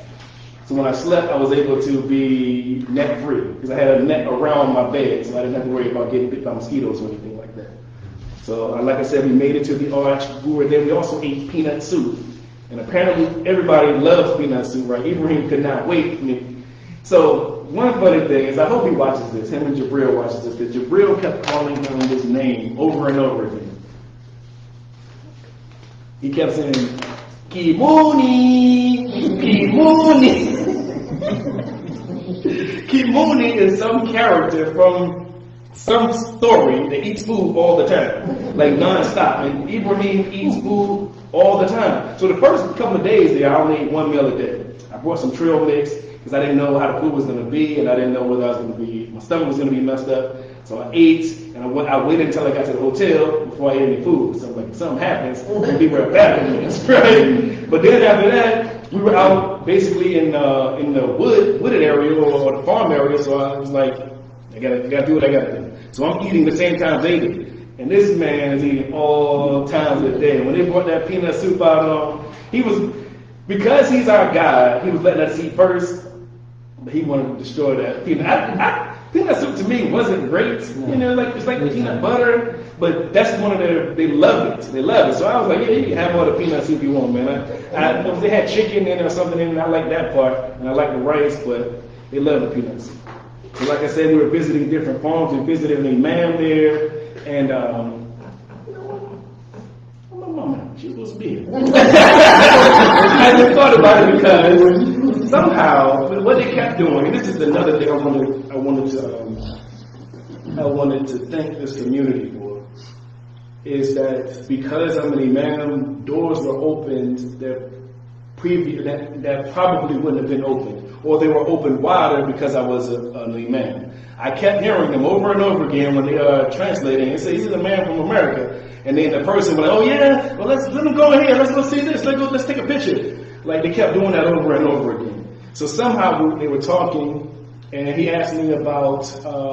So when I slept, I was able to be net free because I had a net around my bed, so I didn't have to worry about getting bit by mosquitoes or anything like that. So like I said, we made it to the arch. We were there. We also ate peanut soup. And apparently everybody loves peanut soup, right? Ibrahim could not wait. So one funny thing is, I hope he watches this, him and Jabril watches this, because Jabril kept calling him his name over and over again. He kept saying, Kimuni, Kimuni. Kimuni is some character from some story that eats food all the time, like non-stop. And Ibrahim eats food all the time. So the first couple of days there, I only ate one meal a day. I brought some trail mix because I didn't know how the food was going to be, and I didn't know whether I was going to be, my stomach was going to be messed up. So I ate, and I waited until I got to the hotel before I ate any food. So like, if something happens, we'll be right back, right? But then after that, we were out basically in the wooded area or the farm area. So I was like, I gotta do what I gotta do. So I'm eating the same time they do. And this man is eating all times of the day. When they brought that peanut soup out, because he's our guy, he was letting us eat first, but he wanted to destroy that peanut. Peanut soup to me wasn't great. You know, like it's like peanut butter, but that's one of they love it. They love it. So I was like, yeah, you can have all the peanut soup you want, man. If they had chicken in it or something in it, I like that part, and I like the rice, but they love the peanut soup. So like I said, we were visiting different farms. We visited an imam there, and you know what? My mama, she was big. I just thought about it because somehow what they kept doing, and this is another thing I wanted to thank this community for, is that because I'm an imam, doors were opened that probably wouldn't have been opened. Or they were opened wider because I was an imam. I kept hearing them over and over again when they are translating and say, he's a man from America. And then the person was like, oh yeah, well let them go ahead, let's go see this, let's take a picture. Like they kept doing that over and over again. So somehow they were talking, and he asked me about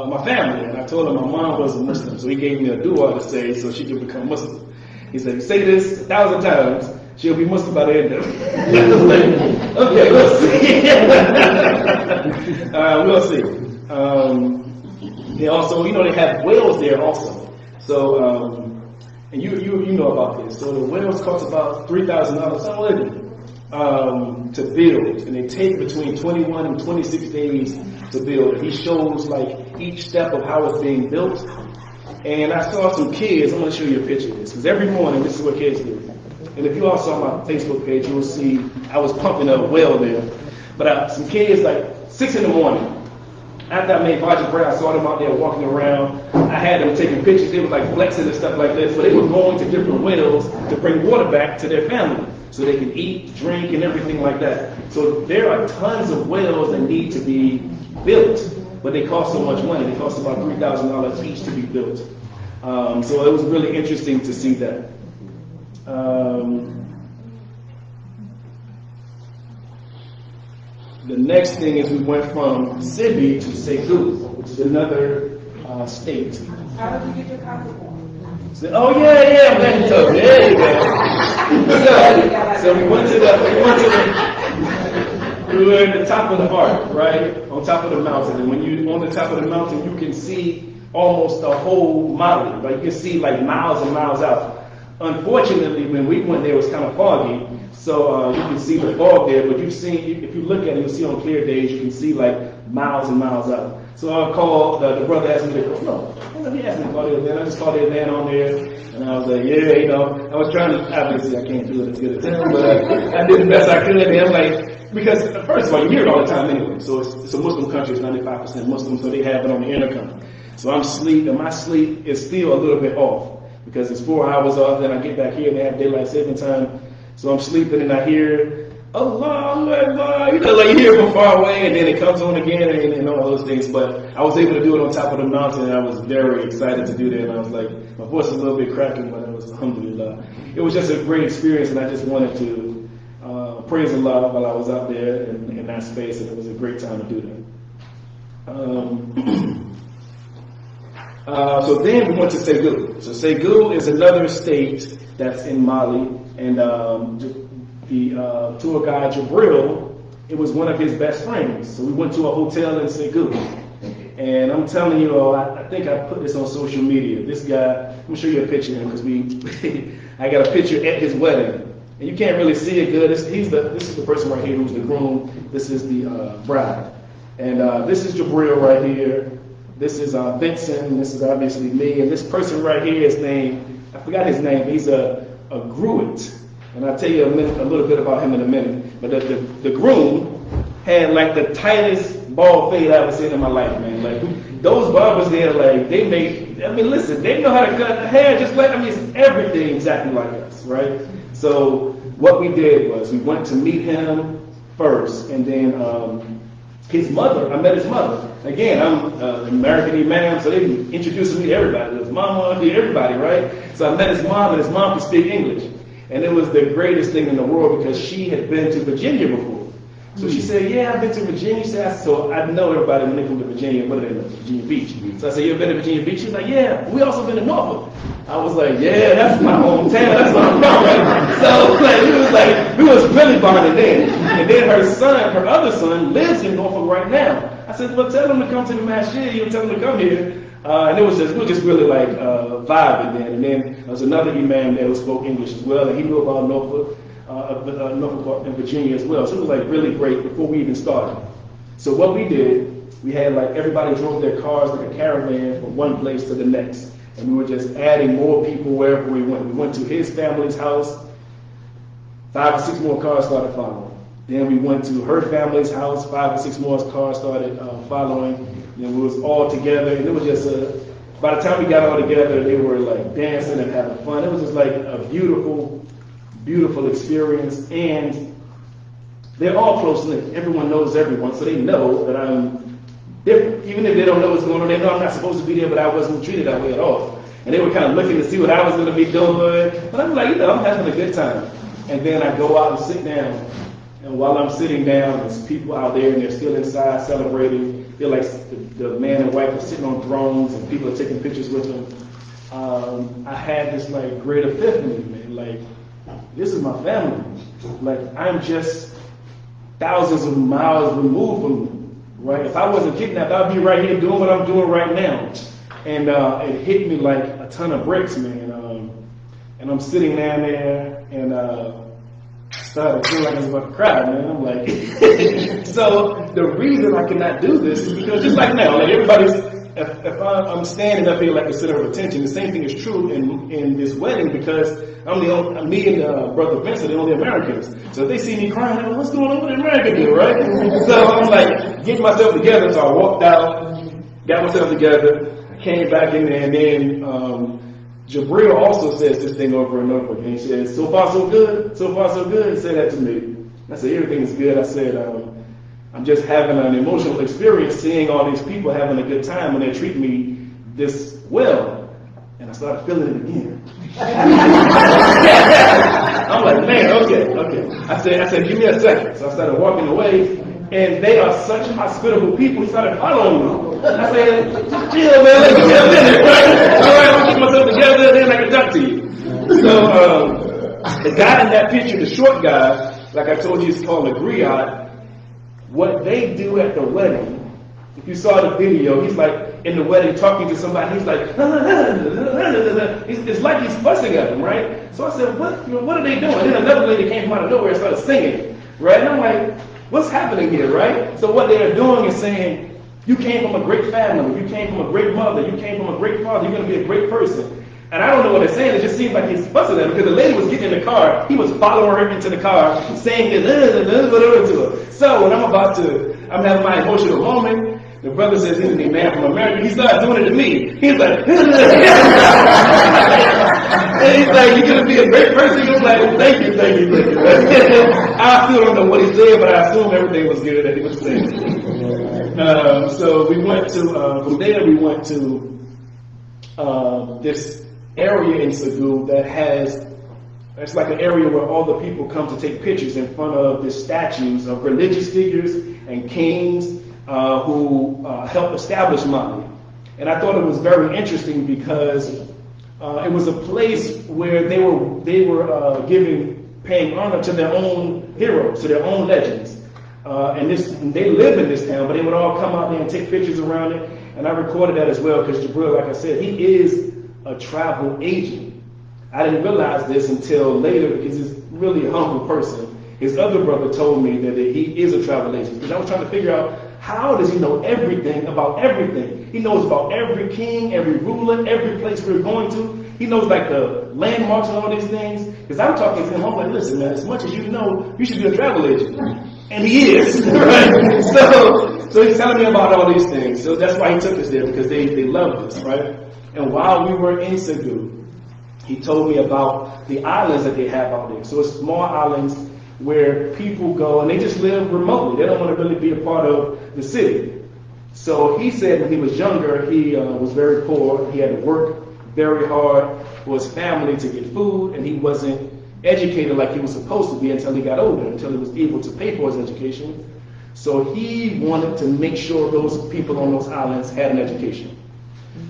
my family, and I told him my mom was a Muslim, so he gave me a dua to say so she could become Muslim. He said, say this 1,000 times, she'll be Muslim by the end of it. I was like, okay, we'll see. We'll see. They also, they have whales there also. So, and you know about this. So the whales cost about $3,000, to build, and they take between 21 and 26 days to build. He shows like each step of how it's being built. And I saw some kids. I'm going to show you a picture of this because every morning this is what kids do. And if you all saw my Facebook page, you will see I was pumping a well there. But some kids, like 6 in the morning, after I made Fajr prayer, I saw them out there walking around. I had them taking pictures. They were like flexing and stuff like this. But they were going to different wells to bring water back to their family so they can eat, drink, and everything like that. So there are tons of wells that need to be built, but they cost so much money. They cost about $3,000 each to be built. So it was really interesting to see that. The next thing is we went from Seby to Segou, which is another state. How did you get your copy? Oh yeah, I'm glad you told me. There you go. So we were at the top of the arc, right? On top of the mountain. And when you're on the top of the mountain, you can see almost the whole Mali. Right? You can see like miles and miles out. Unfortunately, when we went there, it was kind of foggy. So you can see the fog there, but if you look at it, you'll see on clear days, you can see like miles and miles out. So I called, the brother asked me to go, no, he asked me to call the event. I just called the event on there, and I was like, yeah, I was trying to, obviously I can't do it as good as him, but I did the best I could, and I'm like, because first of all, you hear it all the time anyway, so it's a Muslim country, it's 95% Muslim, so they have it on the intercom. So I'm asleep, and my sleep is still a little bit off, because it's 4 hours off, then I get back here, and they have daylight saving time, so I'm sleeping, and I hear, Allah, like you hear it from far away, and then it comes on again, and all those things. But I was able to do it on top of the mountain, and I was very excited to do that. And I was like, my voice was a little bit cracking, but it was alhamdulillah. It was just a great experience, and I just wanted to praise Allah while I was out there in that space, and it was a great time to do that. So then we went to Segou. So Segou is another state that's in Mali, and the tour guide Jabril, it was one of his best friends. So we went to a hotel in Segou. And I'm telling you all, I think I put this on social media. This guy, let me show you a picture of him because I got a picture at his wedding. And you can't really see it good. This is the person right here who's the groom. This is the bride. And this is Jabril right here. This is Vincent. This is obviously me. And this person right here is named, I forgot his name. He's a Gruit. And I'll tell you a little bit about him in a minute. But the groom had like the tightest bald fade I ever seen in my life, man. Like, those barbers there, like, they make, I mean, listen, they know how to cut the hair just like, I mean, it's everything exactly like us, right? So what we did was we went to meet him first, and then his mother, I met his mother. Again, I'm an American imam, so they introduced me to everybody. His mama, everybody, right? So I met his mom, and his mom could speak English. And it was the greatest thing in the world because she had been to Virginia before. So she said, yeah, I've been to Virginia. So I know everybody when they come to Virginia, what do they know? Virginia Beach. So I said, you ever been to Virginia Beach? She was like, yeah, we also been to Norfolk. I was like, yeah, that's my hometown. That's where I'm from, right? So like, we was really bonded then. And then her other son lives in Norfolk right now. I said, well, tell him to come to the masjid. You tell him to come here. And we were just really like vibing then. And then there was another imam there who spoke English as well, and he knew about Norfolk. Norfolk and Virginia as well. So it was like really great before we even started. So what we did, we had like everybody drove their cars like a caravan from one place to the next. And we were just adding more people wherever we went. We went to his family's house, 5 or 6 more cars started following. Then we went to her family's house, 5 or 6 more cars started following. And we was all together, and it was just by the time we got all together, they were like dancing and having fun. It was just like a beautiful experience, and they're all close-knit. Everyone knows everyone, so they know that I'm different. Even if they don't know what's going on, they know I'm not supposed to be there, but I wasn't treated that way at all. And they were kind of looking to see what I was going to be doing. But I'm like, I'm having a good time. And then I go out and sit down. And while I'm sitting down, there's people out there, and they're still inside celebrating. They're like, the man and wife are sitting on thrones, and people are taking pictures with them. I had this like great epiphany, man. Like, this is my family. Like, I'm just thousands of miles removed from them, right? If I wasn't kidnapped, I'd be right here doing what I'm doing right now. And it hit me like a ton of bricks, man. And I'm sitting down there, and I started feeling like I was about to cry, man. I'm like, so the reason I cannot do this is because just like now, like everybody's, if I'm standing up here like the center of attention, the same thing is true in this wedding because me and Brother Vince are the only Americans. So if they see me crying, they're like, what's going on with the American dude, right? So I'm like getting myself together. So I walked out, got myself together, came back in there, and then Jabril also says this thing over and over again. He says, so far so good, so far so good. He said that to me. I said, everything is good. I said, I'm just having an emotional experience seeing all these people having a good time when they treat me this well. And I started feeling it again. I'm like, man, okay. I said, give me a second. So I started walking away, and they are such hospitable people. He started following me. I said, chill, man, let me get a minute, right? All right, I'll get myself together, then I can talk to you. So the guy in that picture, the short guy, like I told you, he's called a griot. What they do at the wedding, if you saw the video, he's like in the wedding talking to somebody, he's like, it's like he's fussing at them, right? So I said, what are they doing? And then another lady came from out of nowhere and started singing, right? And I'm like, what's happening here, right? So what they're doing is saying, you came from a great family, you came from a great mother, you came from a great father, you're going to be a great person. And I don't know what they're saying, it just seems like he's fussing at her because the lady was getting in the car, he was following her into the car, saying whatever to her. So when I'm having my emotional moment, the brother says he's a man from America, he starts doing it to me. He's like, and he's like, you're going to be a great person. He's like, thank you. I still don't know what he said, but I assume everything was good that he was saying. So we went to, from there we went to this area in Segou that it's like an area where all the people come to take pictures in front of the statues of religious figures and kings who helped establish Mali. And I thought it was very interesting because it was a place where they were paying honor to their own heroes, to their own legends. And they live in this town, but they would all come out there and take pictures around it. And I recorded that as well because Jabril, like I said, he is a travel agent. I didn't realize this until later because he's really a humble person. His other brother told me that he is a travel agent because I was trying to figure out how does he know everything about everything. He knows about every king, every ruler, every place we're going to. He knows like the landmarks and all these things. Because I'm talking to him, I'm like, listen, man, as much as you know, you should be a travel agent. And he is, right? So he's telling me about all these things. So that's why he took us there, because they loved us, right? And while we were in Segou, he told me about the islands that they have out there. So it's small islands where people go and they just live remotely. They don't want to really be a part of the city. So he said when he was younger, he was very poor. He had to work very hard for his family to get food, and he wasn't educated like he was supposed to be until he got older, until he was able to pay for his education. So he wanted to make sure those people on those islands had an education.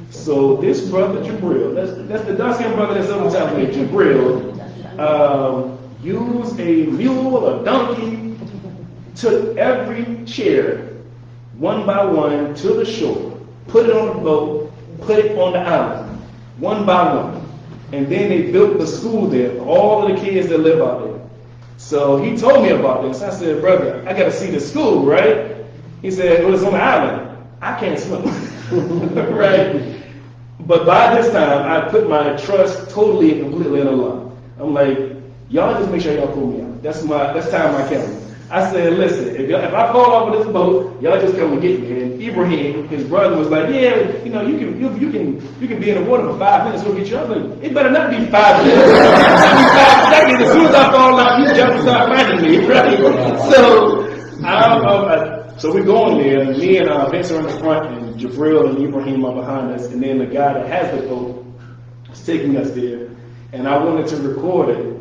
So this brother Jabril, that's the dark-skinned brother that's on the top here, Jabril, used a mule, a donkey, took every chair one by one to the shore, put it on the boat, put it on the island, one by one. And then they built the school there for all of the kids that live out there. So he told me about this. I said, brother, I got to see the school, right? He said, well, it's on the island. I can't swim, right? But by this time, I put my trust totally and completely in Allah. I'm like, y'all just make sure y'all pull me out. That's time my camera. I said, listen, if I fall off of this boat, y'all just come and get me. And Ibrahim, his brother, was like, yeah, you know, you can be in the water for 5 minutes, we'll get you. I was like, it better not be 5 minutes. It better be 5 seconds. As soon as I fall out, you jump and start finding me, right? So we're going there. Me and Vince are in the front, and Jabril and Ibrahim are behind us. And then the guy that has the boat is taking us there. And I wanted to record it.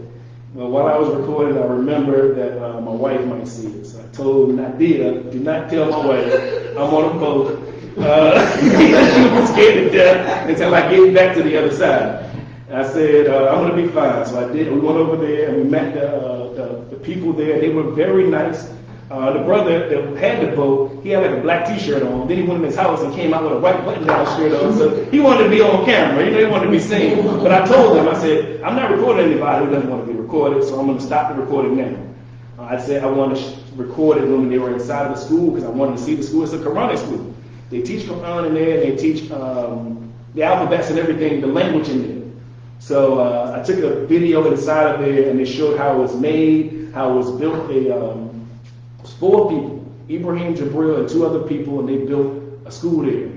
Well, while I was recording, I remembered that my wife might see it. So I told Nadia, do not tell my wife I'm on a boat. She was scared to death until I get back to the other side. And I said, I'm going to be fine. So I did. We went over there and we met the people there. They were very nice. The brother that had the boat, he had like a black t-shirt on. Then he went in his house and came out with a white button-down shirt on. So he wanted to be on camera. You know, he wanted to be seen. But I told him, I said, I'm not recording anybody who doesn't want to be recorded, so I'm going to stop the recording now. I said I want to record it when they were inside of the school because I wanted to see the school. It's a Quranic school. They teach Quran in there. They teach the alphabets and everything, the language in there. So I took a video inside of there, and they showed how it was made, how it was built. It was 4 people, Ibrahim, Jabril, and 2 other people, and they built a school there.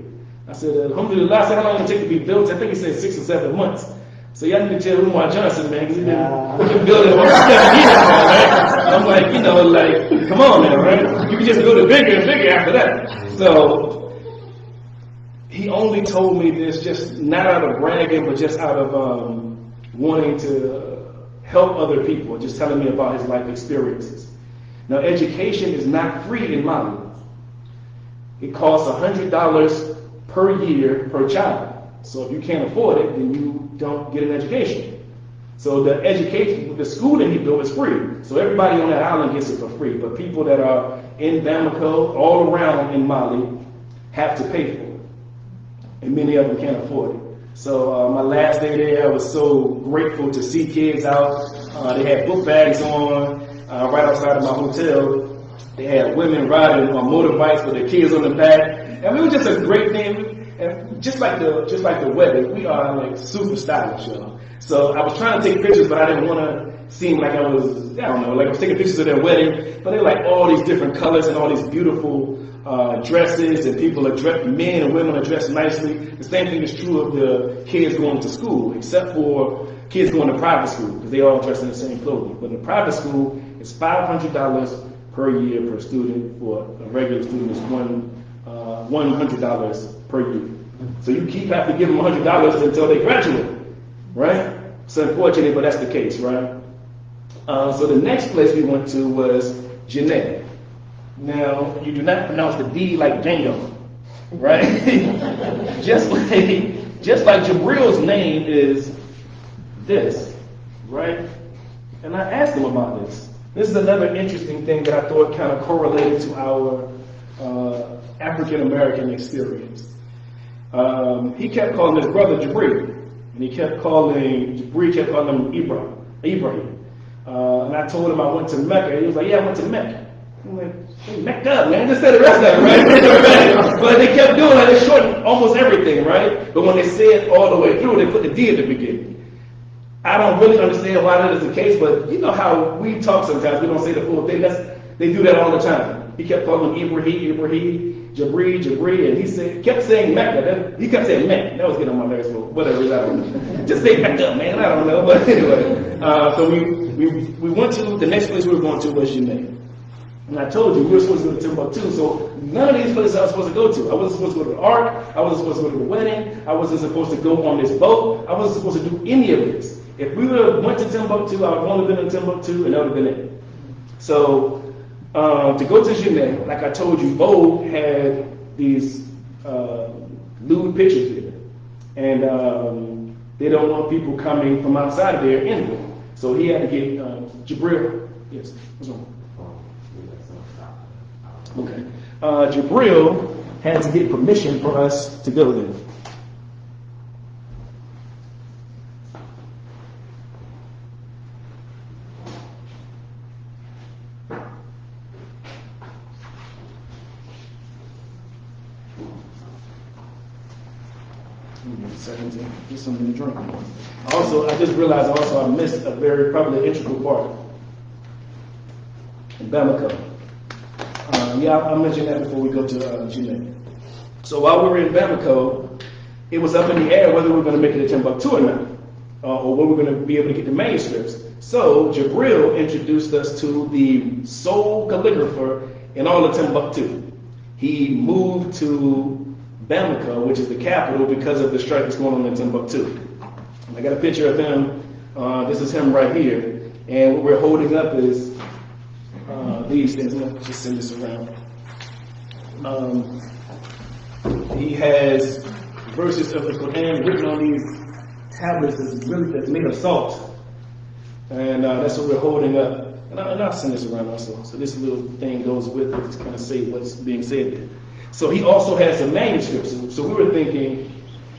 I said, alhamdulillah, I said, how long did it take to be built? I think he said 6 or 7 months. So y'all need to tell Umar Johnson, man, because he's been building for 7 years now, right? I'm like, you know, like, come on now, right? You can just build it bigger and bigger after that. So he only told me this just not out of bragging, but just out of wanting to help other people, just telling me about his life experiences. Now, education is not free in Mali. It costs $100 per year per child. So if you can't afford it, then you don't get an education. So the education, the school that he built is free. So everybody on that island gets it for free. But people that are in Bamako, all around in Mali, have to pay for it. And many of them can't afford it. So my last day there, I was so grateful to see kids out. They had book bags on. Right outside of my hotel, they had women riding on motorbikes with their kids on the back, and it was just a great thing. And just like the wedding, we are like super stylish, y'all. So I was trying to take pictures, but I didn't want to seem like I was taking pictures of their wedding. But they're like all these different colors and all these beautiful dresses, and people are dressed, men and women are dressed nicely. The same thing is true of the kids going to school, except for kids going to private school because they all dress in the same clothing. But in private school, it's $500 per year per student. For a regular student, it's $100 per year. So you have to give them $100 until they graduate, right? It's unfortunate, but that's the case, right? So the next place we went to was Djenne. Now, you do not pronounce the D like Django, right? just like Jabril's name is this, right? And I asked him about this. This is another interesting thing that I thought kind of correlated to our African American experience. He kept calling his brother Jabril, and he kept calling him Ibrahim. And I told him I went to Mecca, and he was like, yeah, I went to Mecca. I'm like, hey, Mecca, man, just say the rest of it, right? But they kept doing it, they shortened almost everything, right? But when they say it all the way through, they put the D at the beginning. I don't really understand why that is the case, but you know how we talk sometimes, we don't say the full thing. They do that all the time. He kept calling Ibrahim, Jabri, and he kept saying Mecca. He kept saying Mecca. That was getting on my nerves, but whatever. I don't know. Just say Mecca, man. I don't know. But anyway, so we went to the next place we were going to was Djenne. And I told you we were supposed to go to Timbuktu, so none of these places I was supposed to go to. I wasn't supposed to go to the Ark. I wasn't supposed to go to the wedding. I wasn't supposed to go on this boat. I wasn't supposed to do any of this. If we would have went to Timbuktu, I would have only been in Timbuktu, and that would have been it. So to go to Djenne, like I told you, Vogue had these lewd pictures there, and they don't want people coming from outside of there anyway. So he had to get Jibril. Yes, what's wrong? Okay. Jibril had to get permission for us to go there. Get something to drink. Also, I just realized I missed a very probably integral part in Bamako. I'll mention that before we go to Djenne. So while we were in Bamako, it was up in the air whether we were going to make it to Timbuktu or not, or whether we were going to be able to get the manuscripts. So Jibril introduced us to the sole calligrapher in all of Timbuktu. He moved to Bamako, which is the capital, because of the strike that's going on in Timbuktu. I got a picture of him. This is him right here. And what we're holding up is these things. Let's just send this around. He has verses of the Quran written on these tablets that's made of salt. And that's what we're holding up. And I'll send this around also. So this little thing goes with it to kind of say what's being said there. So he also has some manuscripts. So we were thinking,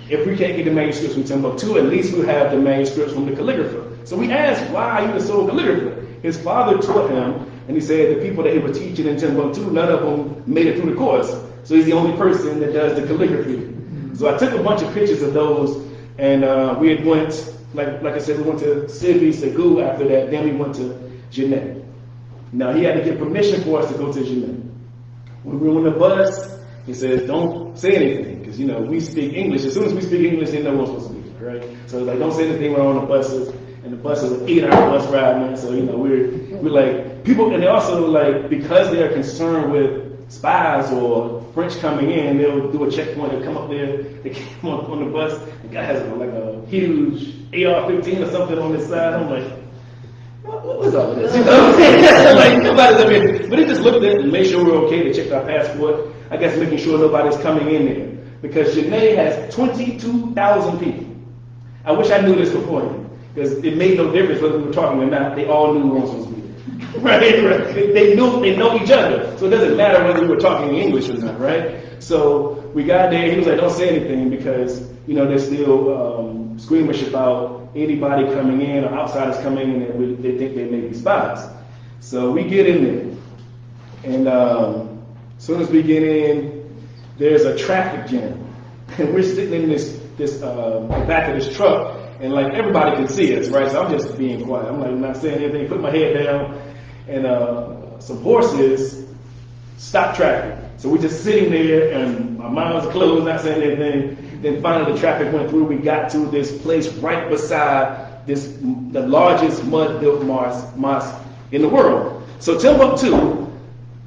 if we can't get the manuscripts from Timbuktu, at least we'll have the manuscripts from the calligrapher. So we asked why he was so calligrapher. His father taught him, and he said the people that he was teaching in Timbuktu, none of them made it through the course. So he's the only person that does the calligraphy. So I took a bunch of pictures of those, and we had went, like I said, we went to Seby, Segou after that, then we went to Djenne. Now he had to get permission for us to go to Djenne. When we were on the bus, he says, don't say anything, because, we speak English. As soon as we speak English, they know we're supposed to be, right? So he's like, don't say anything when we're on the buses. And the bus is an 8-hour bus ride, man. So, we're like, people, and they also, like, because they're concerned with spies or French coming in, they'll do a checkpoint, they'll come up there, they come up on the bus, the guy has like a huge AR-15 or something on his side. I'm like, what was all of this? Like, nobody's up here. But he just looked at it and made sure we're okay. They checked our passport. I guess making sure nobody's coming in there. Because Djenne has 22,000 people. I wish I knew this beforehand, because it made no difference whether we were talking or not. They all knew we weren't supposed to be there. Right? They know each other. So it doesn't matter whether we were talking English or not, right? So we got there. He was like, don't say anything, because, they're still squeamish about anybody coming in or outsiders coming in and they think they may be spies. So we get in there. And as soon as we get in, there's a traffic jam. And we're sitting in this back of this truck, and like everybody can see us, right? So I'm just being quiet. I'm like not saying anything, put my head down, and some horses stop traffic. So we're just sitting there, and our mouths closed, not saying anything. Then finally the traffic went through. We got to this place right beside the largest mud-built mosque in the world. So Timbuktu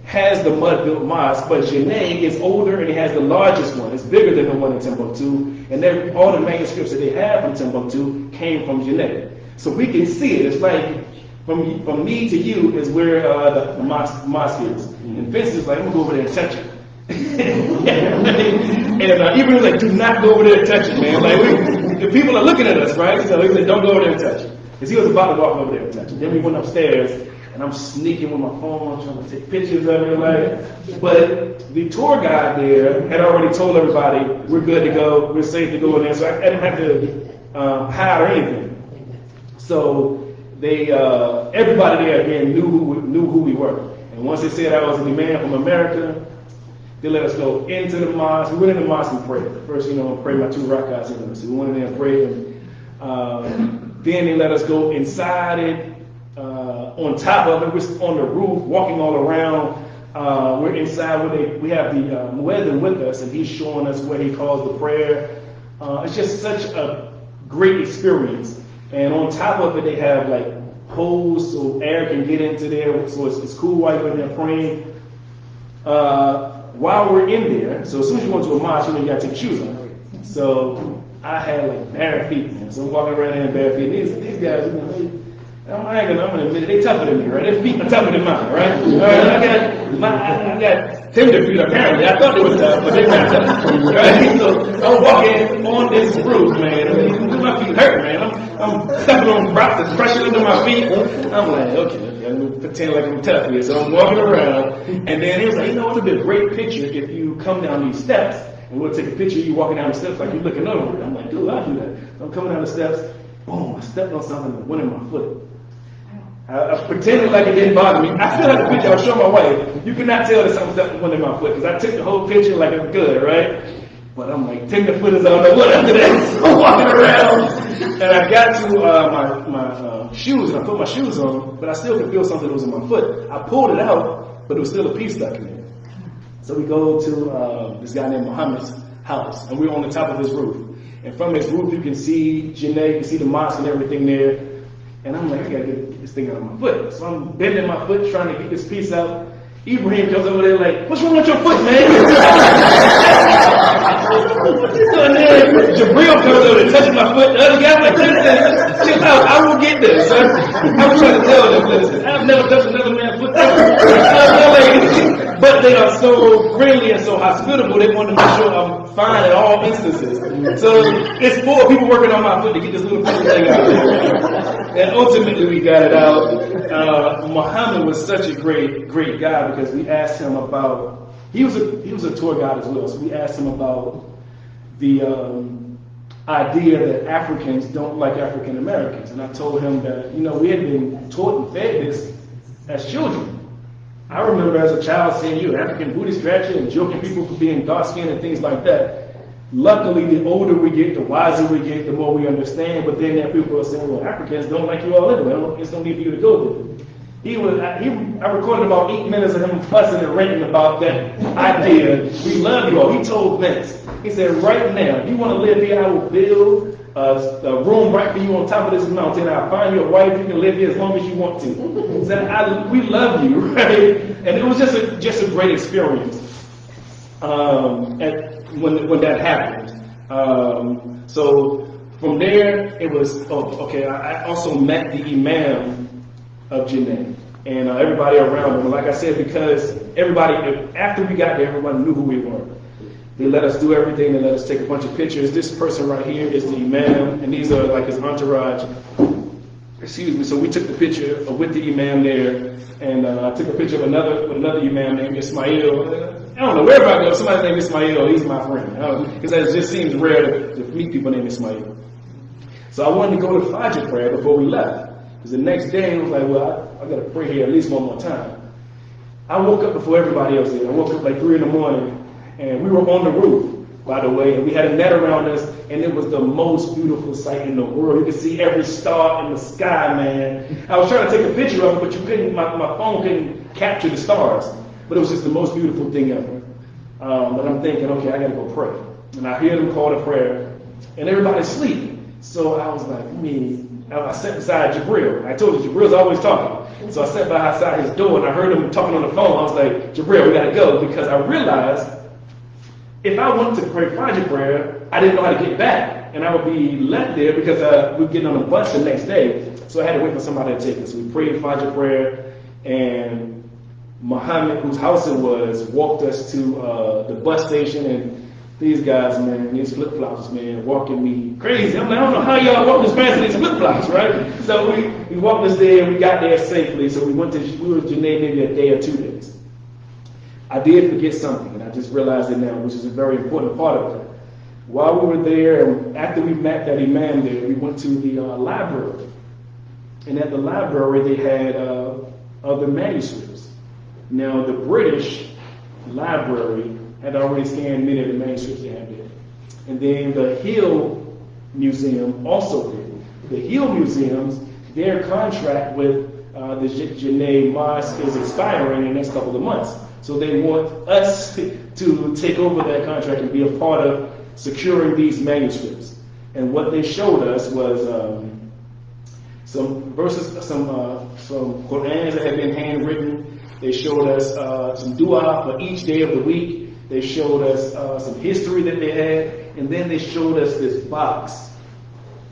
has the mud-built mosque, but Djenne is older and it has the largest one. It's bigger than the one in Timbuktu, and all the manuscripts that they have from Timbuktu came from Djenne. So we can see it. It's like from me to you is where the mosque is. And Vince is like, I'm gonna go over there and touch it. And Ibrahim was like, do not go over there and touch it, man. Like the people are looking at us, right? So he said, don't go over there and touch it. Because he was about to walk over there and touch it. Then we went upstairs, and I'm sneaking with my phone, trying to take pictures of it, like. But the tour guide there had already told everybody we're good to go, we're safe to go in there, so I didn't have to hide or anything. So they, everybody there again knew who we were. And once they said I was a man from America, they let us go into the mosque. We went in the mosque and prayed. First, pray my 2 rakats in there. So we went in there and prayed. And then they let us go inside it. on top of it, we're on the roof, walking all around. We're inside where we have the muezzin with us, and he's showing us where he calls the prayer. It's just such a great experience. And on top of it, they have like holes so air can get into there, so it's cool while you're in there praying. While we're in there, so as soon as you go into a mosque, you gotta take shoes off. So I had like bare feet, man. So I'm walking around there in bare feet. These guys, you know, I'm gonna admit it, they tougher than me, right? Their feet are tougher than mine, right? I got tender feet apparently. I thought they were tough, but they're not tough, right? So I'm walking on this roof, man. I mean, my feet hurt, man. I'm stepping on rocks, it's pressure under my feet. I'm like, okay, I'm gonna pretend like I'm tough here. So I'm walking around, and then he was like, you know, it would be a great picture if you come down these steps, and we'll take a picture of you walking down the steps like you're looking over. I'm like, dude, I'll do that. So I'm coming down the steps, boom, I stepped on something that went in my foot. I pretended like it didn't bother me. I still have the picture. I'll show my wife. You cannot tell that something went in my foot because I took the whole picture like it was good, right? But I'm like, tenderfoot is on the wood after that. So I'm walking around, and I got to my shoes, and I put my shoes on, but I still could feel something that was in my foot. I pulled it out, but there was still a piece stuck in there. So we go to this guy named Muhammad's house, and we're on the top of his roof. And from his roof, you can see Djenne, you can see the mosque and everything there. And I'm like, I gotta get this thing out of my foot. So I'm bending my foot, trying to get this piece out. Ibrahim comes over there like, what's wrong with your foot, man? What you doing there? Jabril comes over there, touching my foot. The other guy like, listen, chill out, I will get this, son. I'm trying to tell them, listen, I've never touched another man's foot. But they are so friendly and so hospitable, they want to make sure I'm fine at all instances. So it's 4 people working on my foot to get this little thing out. And ultimately we got it out. Muhammad was such a great guy because we asked him about, he was a tour guide as well, so we asked him about the idea that Africans don't like African Americans. And I told him that, you know, we had been taught and fed this as children. I remember as a child saying you're African Buddhist strategy and joking people for being dark skinned and things like that. Luckily, the older we get, the wiser we get, the more we understand. But then there are people are saying, well, Africans don't like you all anyway. There's no need for you to go there. I recorded about 8 minutes of him fussing and ranting about that idea. We love you all. He told Vince, he said, right now, if you want to live here, I will build a room right for you on top of this mountain. I'll find you a wife. You can live here as long as you want to. He said, we love you, right? And it was just a great experience when that happened. So from there, it was, I also met the Imam of Djenne and everybody around him. Like I said, because after we got there, everybody knew who we were. They let us do everything. They let us take a bunch of pictures. This person right here is the Imam, and these are like his entourage. Excuse me. So we took the picture with the Imam there, and I took a picture of another Imam named Ismail. I don't know, wherever I go, somebody named Ismail, he's my friend. Because it just seems rare to meet people named Ismail. So I wanted to go to Fajr prayer before we left. Because the next day, I was like, well, I got to pray here at least one more time. I woke up before everybody else did. I woke up like 3 in the morning, and we were on the roof, by the way, and we had a net around us, and it was the most beautiful sight in the world. You could see every star in the sky, man. I was trying to take a picture of it, but you couldn't. My phone couldn't capture the stars. But it was just the most beautiful thing ever. But I'm thinking, okay, I got to go pray. And I hear them call to prayer, and everybody's asleep. So I was like, I sat beside Jabril. I told you, Jabril's always talking. So I sat beside his door, and I heard him talking on the phone. I was like, Jabril, we got to go, because I realized if I went to pray Fajr prayer, I didn't know how to get back, and I would be left there because we were getting on a bus the next day. So I had to wait for somebody to take us. So we prayed Fajr prayer, and Muhammad, whose house it was, walked us to the bus station, and these guys, man, these flip-flops, man, walking me crazy. I'm like, I don't know how y'all walk this fast in these flip-flops, right? So we walked us there, and we got there safely. So we were in Djenne maybe a day or 2 days. I did forget something, and I just realized it now, which is a very important part of it. While we were there, and after we met that Imam there, we went to the library. And at the library, they had other manuscripts. Now, the British library had already scanned many of the manuscripts they had there. And then the Hill Museum also did. The Hill Museums, their contract with the Djenne Mosque is expiring in the next couple of months. So they want us to take over that contract and be a part of securing these manuscripts. And what they showed us was some verses, some Qur'ans that had been handwritten. They showed us some dua for each day of the week. They showed us some history that they had. And then they showed us this box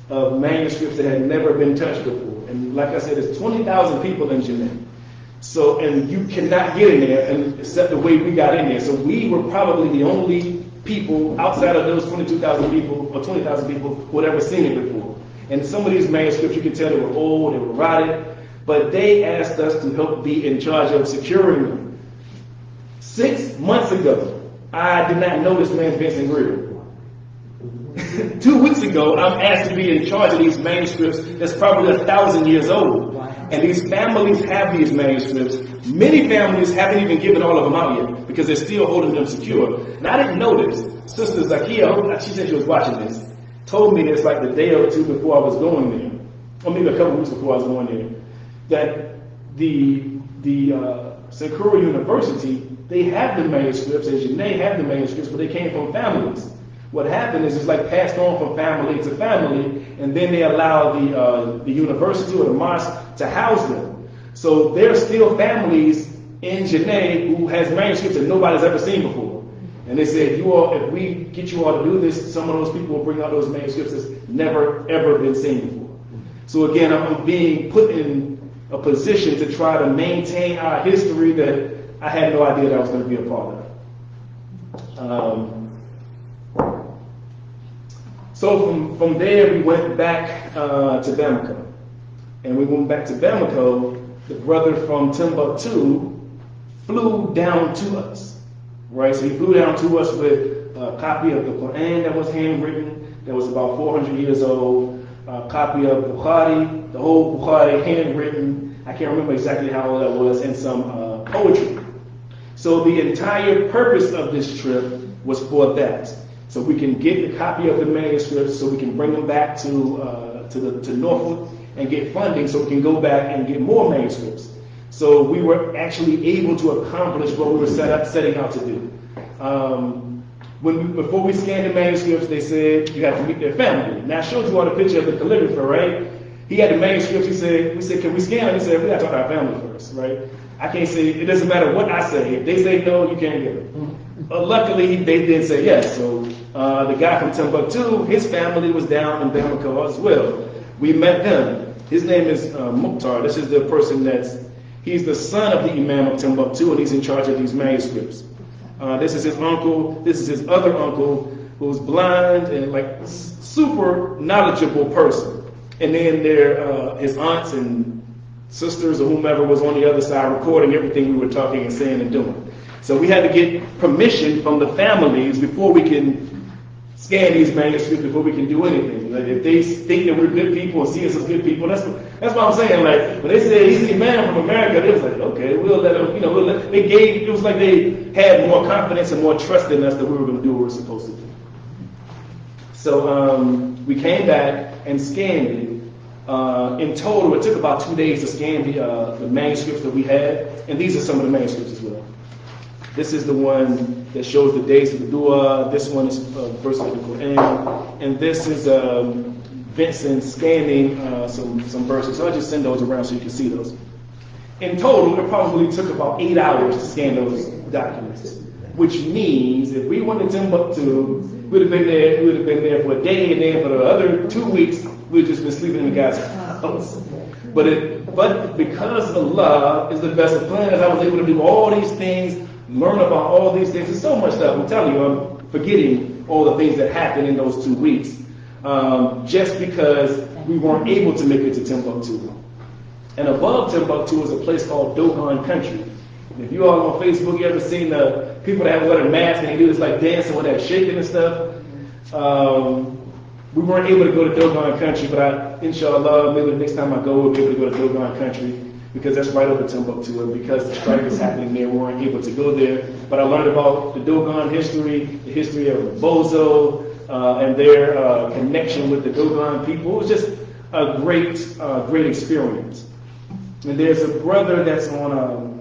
of manuscripts that had never been touched before. And like I said, there's 20,000 people in Djenne. So, and you cannot get in there except the way we got in there. So we were probably the only people outside of those 22,000 people or 20,000 people who had ever seen it before. And some of these manuscripts, you can tell they were old, they were rotted, but they asked us to help be in charge of securing them. 6 months ago, I did not know this man Vincent Greer. 2 weeks ago, I'm asked to be in charge of these manuscripts that's probably 1,000 years old. And these families have these manuscripts. Many families haven't even given all of them out yet because they're still holding them secure. And I didn't know this. Sister Zakia, she said she was watching this, told me this like the day or two before I was going there, or maybe a couple weeks before I was going there, that the Segou University, they have the manuscripts, and Djenne have the manuscripts, but they came from families. What happened is it's like passed on from family to family, and then they allow the university or the mosque to house them. So there are still families in Djenne who has manuscripts that nobody's ever seen before. And they said, you all, if we get you all to do this, some of those people will bring out those manuscripts that's never ever been seen before. So again, I'm being put in a position to try to maintain our history that I had no idea that I was going to be a part of. So from there, we went back to Bamako. And we went back to Bamako, the brother from Timbuktu flew down to us, right? So he flew down to us with a copy of the Quran that was handwritten, that was about 400 years old, a copy of Bukhari, the whole Bukhari handwritten, I can't remember exactly how old that was, and some poetry. So the entire purpose of this trip was for that. So we can get the copy of the manuscripts, so we can bring them back to Norfolk and get funding, so we can go back and get more manuscripts. So we were actually able to accomplish what we were setting out to do. Before we scanned the manuscripts, they said you have to meet their family. Now I showed you all the picture of the calligrapher, right? He had the manuscripts. We said, can we scan it? He said, we got to talk to our family first, right? I can't say, it doesn't matter what I say. If they say no, you can't get it. Luckily, they did say yes. So the guy from Timbuktu, his family was down in Bamako as well. We met them. His name is Mukhtar. This is the person he's the son of the Imam of Timbuktu, and he's in charge of these manuscripts. This is his uncle. This is his other uncle, who's blind and like super knowledgeable person. And then there, his aunts and sisters or whomever was on the other side recording everything we were talking and saying and doing. So we had to get permission from the families before we can scan these manuscripts, before we can do anything. Like if they think that we're good people and see us as good people, that's what I'm saying. Like when they said he's the man from America, they was like, okay, we'll let them. It was like they had more confidence and more trust in us that we were going to do what we were supposed to do. So we came back and scanned it. In total, it took about 2 days to scan the manuscripts that we had, and these are some of the manuscripts as well. This is the one that shows the days of the dua. This one is verses of the Quran, and this is Vincent scanning some verses. So I just send those around so you can see those. In total, it probably took about 8 hours to scan those documents, which means if we went to Timbuktu, we'd have been there for a day, and then for the other 2 weeks, we'd just been sleeping in the guy's house. But because Allah is the best of plans, I was able to do all these things, learn about all these things. There's so much stuff. I'm telling you, I'm forgetting all the things that happened in those 2 weeks, just because we weren't able to make it to Timbuktu. And above Timbuktu is a place called Dogon Country. If you all on Facebook, you ever seen the people that have wear a mask and they do this like dancing with that shaking and stuff? We weren't able to go to Dogon Country, but inshallah, maybe the next time I go, we'll be able to go to Dogon Country, because that's right over Timbuktu, and because the strike is happening there, we weren't able to go there. But I learned about the Dogon history, the history of Bozo, and their connection with the Dogon people. It was just a great experience. And there's a brother that's on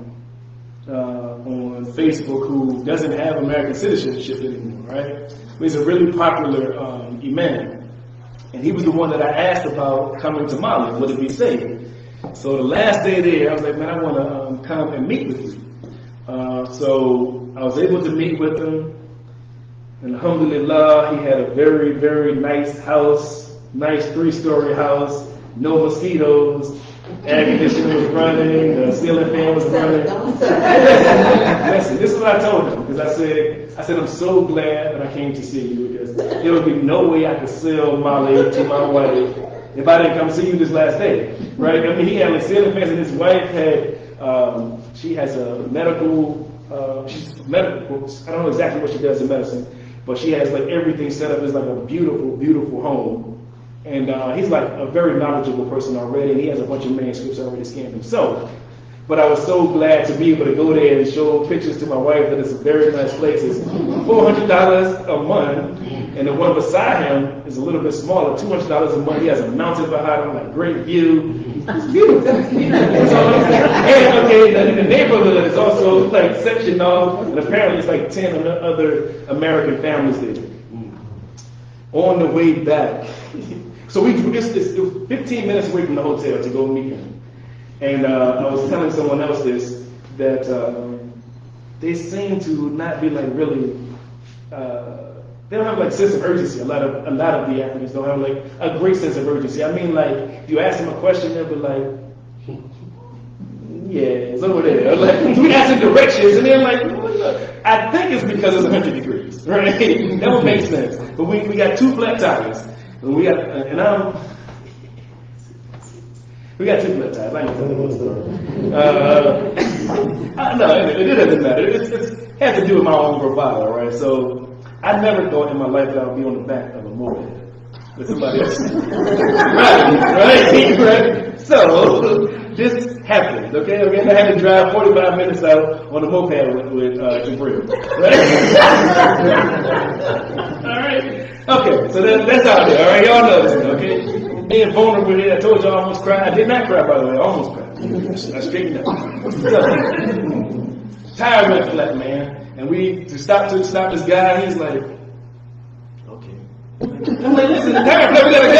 Facebook who doesn't have American citizenship anymore, right? He's a really popular imam. And he was the one that I asked about coming to Mali. Would it be safe? So the last day there, I was like, man, I want to come and meet with you. So I was able to meet with him. And alhamdulillah, he had a very, very nice house, nice 3-story house, no mosquitoes, air conditioner was running, the ceiling fan was running. Listen, this is what I told him, because I said, I'm so glad that I came to see you, because there would be no way I could sell Mali to my wife if I didn't come see you this last day, right? I mean, he had like ceiling fans, and his wife had, she has a medical, she's medical, I don't know exactly what she does in medicine, but she has like everything set up as like a beautiful, beautiful home. And he's like a very knowledgeable person already, and he has a bunch of manuscripts already scanned himself. But I was so glad to be able to go there and show pictures to my wife that it's a very nice place. It's $400 a month, and the one beside him is a little bit smaller, $200 a month. He has a mountain behind him, like great view. It's beautiful. And okay, the neighborhood is also like sectioned off, and apparently it's like 10 other American families there. On the way back, so it was 15 minutes away from the hotel to go meet him. And I was telling someone else this, that they seem to not be like really, they don't have like sense of urgency. A lot of the Africans don't have like a great sense of urgency. I mean, like, if you ask them a question, they'll be like, yeah, it's over there. Like, we ask them directions, and they're like, I think it's because it's 100 degrees, right? That would make sense. But we got 2 flat tires, and we got 2 flat tires. I ain't telling you one story. No, it doesn't matter. It has to do with my own bravado, right? So I never thought in my life that I would be on the back of a moped with somebody else. right? So this happened, okay? And I had to drive 45 minutes out on a moped with Jabril, right? All right. Okay, so that's out there, all right? Y'all know this, okay? Being vulnerable here, I told you I almost cried. I did not cry, by the way. I almost cried. I straightened up. Tire went flat, man. And we stopped this guy. He's like, okay. I'm like, listen, the tire flat, we gotta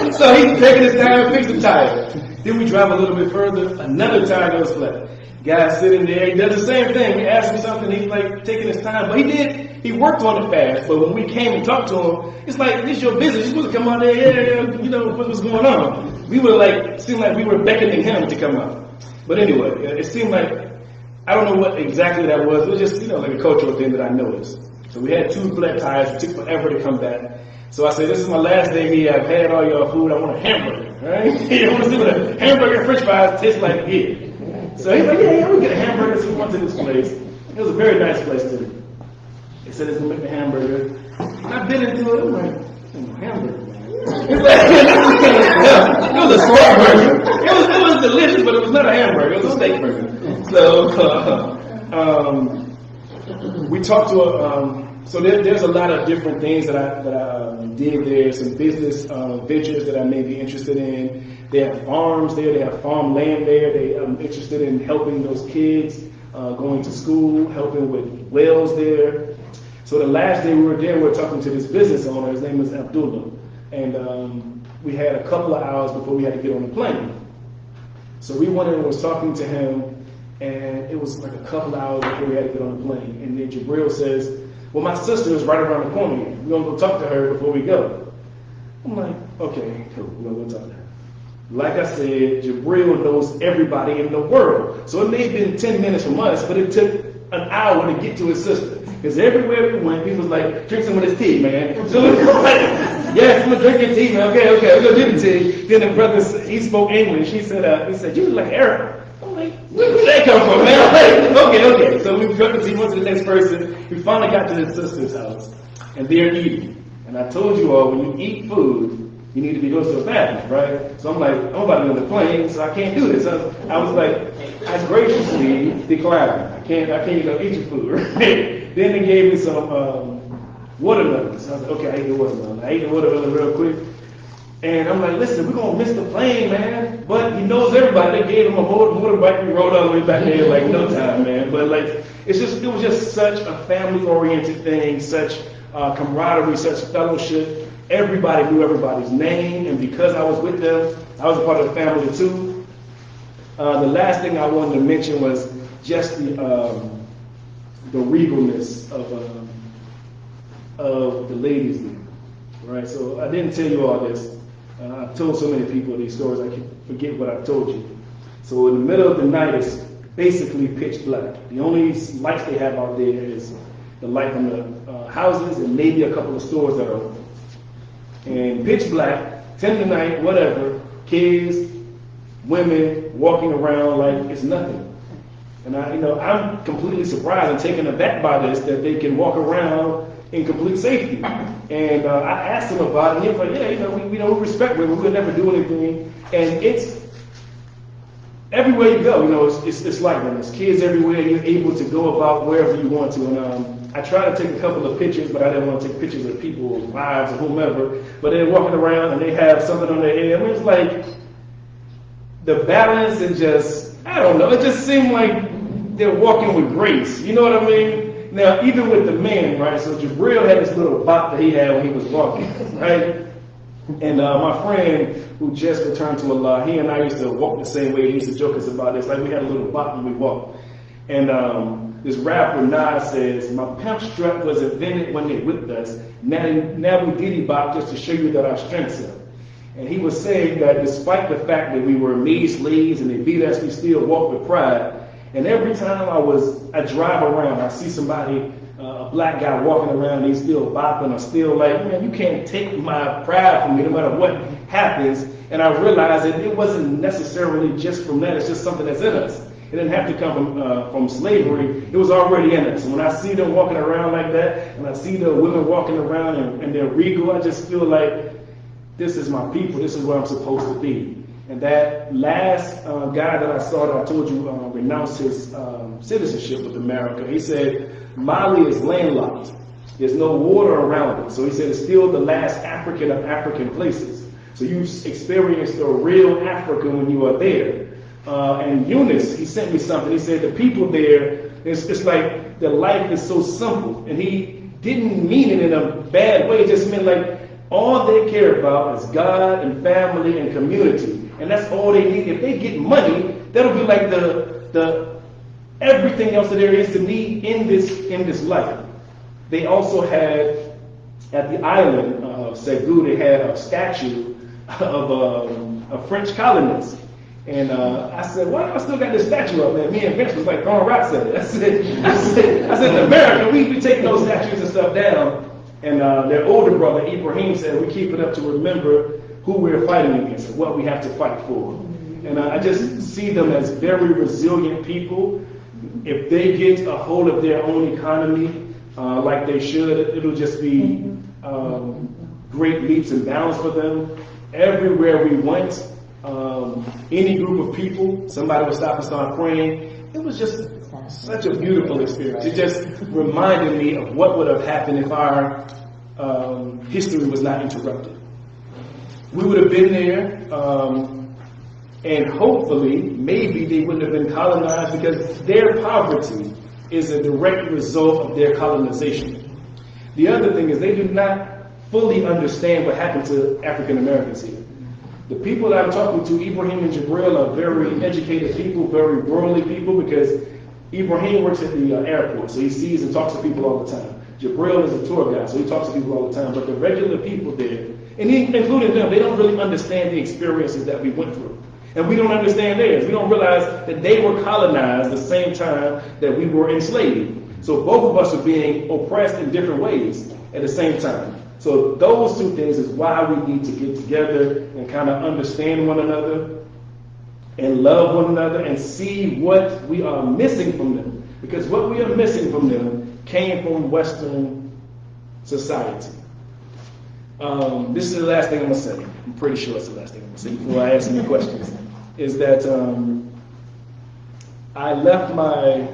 go. So he's taking his tire and fixing the tire. Then we drive a little bit further. Another tire goes flat. Guy's sitting there. He does the same thing. We ask him something. He's like taking his time. But he worked on it fast. But when we came and talked to him, it's like, this is your business. You're supposed to come out there, yeah, you know, what's going on. We were like, seemed like we were beckoning him to come out. But anyway, it seemed like, I don't know what exactly that was. It was just, you know, like a cultural thing that I noticed. So we had 2 flat tires. It took forever to come back. So I said, this is my last day here. I've had all your food. I want a hamburger, right? You want to see what a hamburger and french fries taste like here. So he's like, yeah, we get a hamburger. So we went to this place. It was a very nice place too. They said it's going to make the hamburger. I've been into it. I'm like, hamburger, man. It was a small burger. It was delicious, but it was not a hamburger. It was a steak burger. So we talked to so there's a lot of different things that I did there. Some business ventures that I may be interested in. They have farms there. They have farmland there. I'm interested in helping those kids going to school, helping with wells there. So the last day we were there, we were talking to this business owner. His name was Abdullah. And we had a couple of hours before we had to get on the plane. So we went and was talking to him, and it was like a couple of hours before we had to get on the plane. And then Jabril says, well, my sister is right around the corner here. We're going to go talk to her before we go. I'm like, okay, cool. We're going to go talk to her. Like I said, Jabril knows everybody in the world. So it may have been 10 minutes from us, but it took an hour to get to his sister. Because everywhere we went, he was like, drink some of this tea, man. So we were like, yes, I'm going to drink your tea, man. Okay, we're going to do the tea. Then the brother, he spoke English. He said, you look like Arab. I'm like, where did that come from, man? I'm like, okay. So we drank the tea, went to the next person. We finally got to his sister's house. And they're eating. And I told you all, when you eat food, you need to be going to the bathroom, right? So I'm like, I'm about to be on the plane, so I can't do this. I was like, I graciously declined. I can't eat your food, right? Then they gave me some watermelon. So I was like, okay, I ate the watermelon. I ate the watermelon real quick. And I'm like, listen, we're going to miss the plane, man. But he knows everybody. They gave him a motorbike. We rode all the way back there in like no time, man. But like, it was just such a family-oriented thing, such camaraderie, such fellowship. Everybody knew everybody's name. And because I was with them, I was a part of the family too. The last thing I wanted to mention was just the regalness of the ladies there. Right? So I didn't tell you all this. I've told so many people these stories, I can forget what I told you. So in the middle of the night, it's basically pitch black. The only lights they have out there is the light from the houses and maybe a couple of stores that are open. And pitch black, 10 at night, whatever, kids, women walking around like it's nothing. And I'm completely surprised and taken aback by this, that they can walk around in complete safety. And I asked him about it, and he was like, yeah, we respect women, we would never do anything. And it's everywhere you go, it's like that. There's kids everywhere, you're able to go about wherever you want to. And I tried to take a couple of pictures, but I didn't want to take pictures of people's wives or whomever. But they're walking around and they have something on their head. I mean, it's like the balance and just, I don't know, it just seemed like they're walking with grace. You know what I mean? Now, even with the men, right, so Jabril had this little bop that he had when he was walking, right? And my friend who just returned to Allah, he and I used to walk the same way. He used to joke us about this, like we had a little bop when we walked. And this rapper, Nas, says, my pimp strut was invented when they whipped us. Now we diddy bop just to show you that our strength's up. And he was saying that despite the fact that we were made slaves and they beat us, we still walk with pride. And every time I drive around, I see somebody, a black guy walking around, they still bopping or still like, man, you can't take my pride from me no matter what happens. And I realized that it wasn't necessarily just from that, it's just something that's in us. It didn't have to come from slavery, it was already in us. And when I see them walking around like that, and I see the women walking around and they're regal, I just feel like this is my people, this is where I'm supposed to be. And that last guy that I saw that I told you renounced his citizenship with America, he said, Mali is landlocked. There's no water around it. So he said it's still the last African of African places. So you experienced the real Africa when you are there. And Eunice, he sent me something. He said the people there, it's like their life is so simple. And he didn't mean it in a bad way. It just meant like all they care about is God and family and community. And that's all they need. If they get money, that'll be like the everything else that there is to need in this life. They also had at the island of Segou, they had a statue of a French colonist. And I said, why do I still got this statue up there? Me and Vince was like throwing rocks at it. I said, in America, we be taking those statues and stuff down. And their older brother, Ibrahim, said, we keep it up to remember who we're fighting against and what we have to fight for. And I just see them as very resilient people. If they get a hold of their own economy like they should, it'll just be great leaps and bounds for them. Everywhere we went, any group of people, somebody would stop and start praying. It was just such a beautiful experience. It just reminded me of what would have happened if our history was not interrupted. We would have been there, and hopefully, maybe they wouldn't have been colonized because their poverty is a direct result of their colonization. The other thing is they do not fully understand what happened to African Americans here. The people that I'm talking to, Ibrahim and Jabril, are very educated people, very worldly people, because Ibrahim works at the airport, so he sees and talks to people all the time. Jabril is a tour guide, so he talks to people all the time. But the regular people there, and including them, they don't really understand the experiences that we went through. And we don't understand theirs. We don't realize that they were colonized the same time that we were enslaved. So both of us are being oppressed in different ways at the same time. So those two things is why we need to get together and kind of understand one another and love one another and see what we are missing from them. Because what we are missing from them came from Western society. This is the last thing I'm going to say. I'm pretty sure it's the last thing I'm going to say before I ask any questions. Is that I left my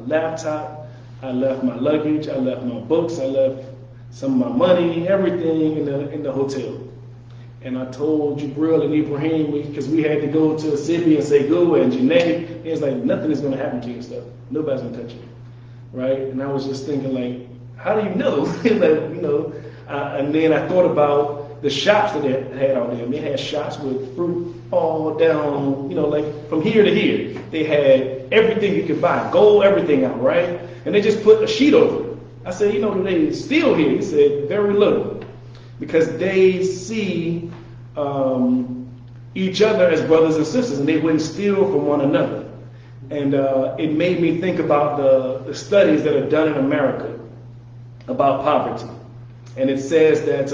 laptop, I left my luggage, I left my books, I left some of my money, everything in the hotel. And I told Jabril and Ibrahim, because we had to go to Seby and Segou and Djenne, it's like, nothing is going to happen to your stuff. Nobody's going to touch it, right? And I was just thinking, like, how do you know? And then I thought about the shops that they had out there. And they had shops with fruit all down, like from here to here. They had everything you could buy, gold, everything out, right? And they just put a sheet over it. I said, do they steal here? He said, very little. Because they see each other as brothers and sisters, and they wouldn't steal from one another. And it made me think about the studies that are done in America about poverty. And it says that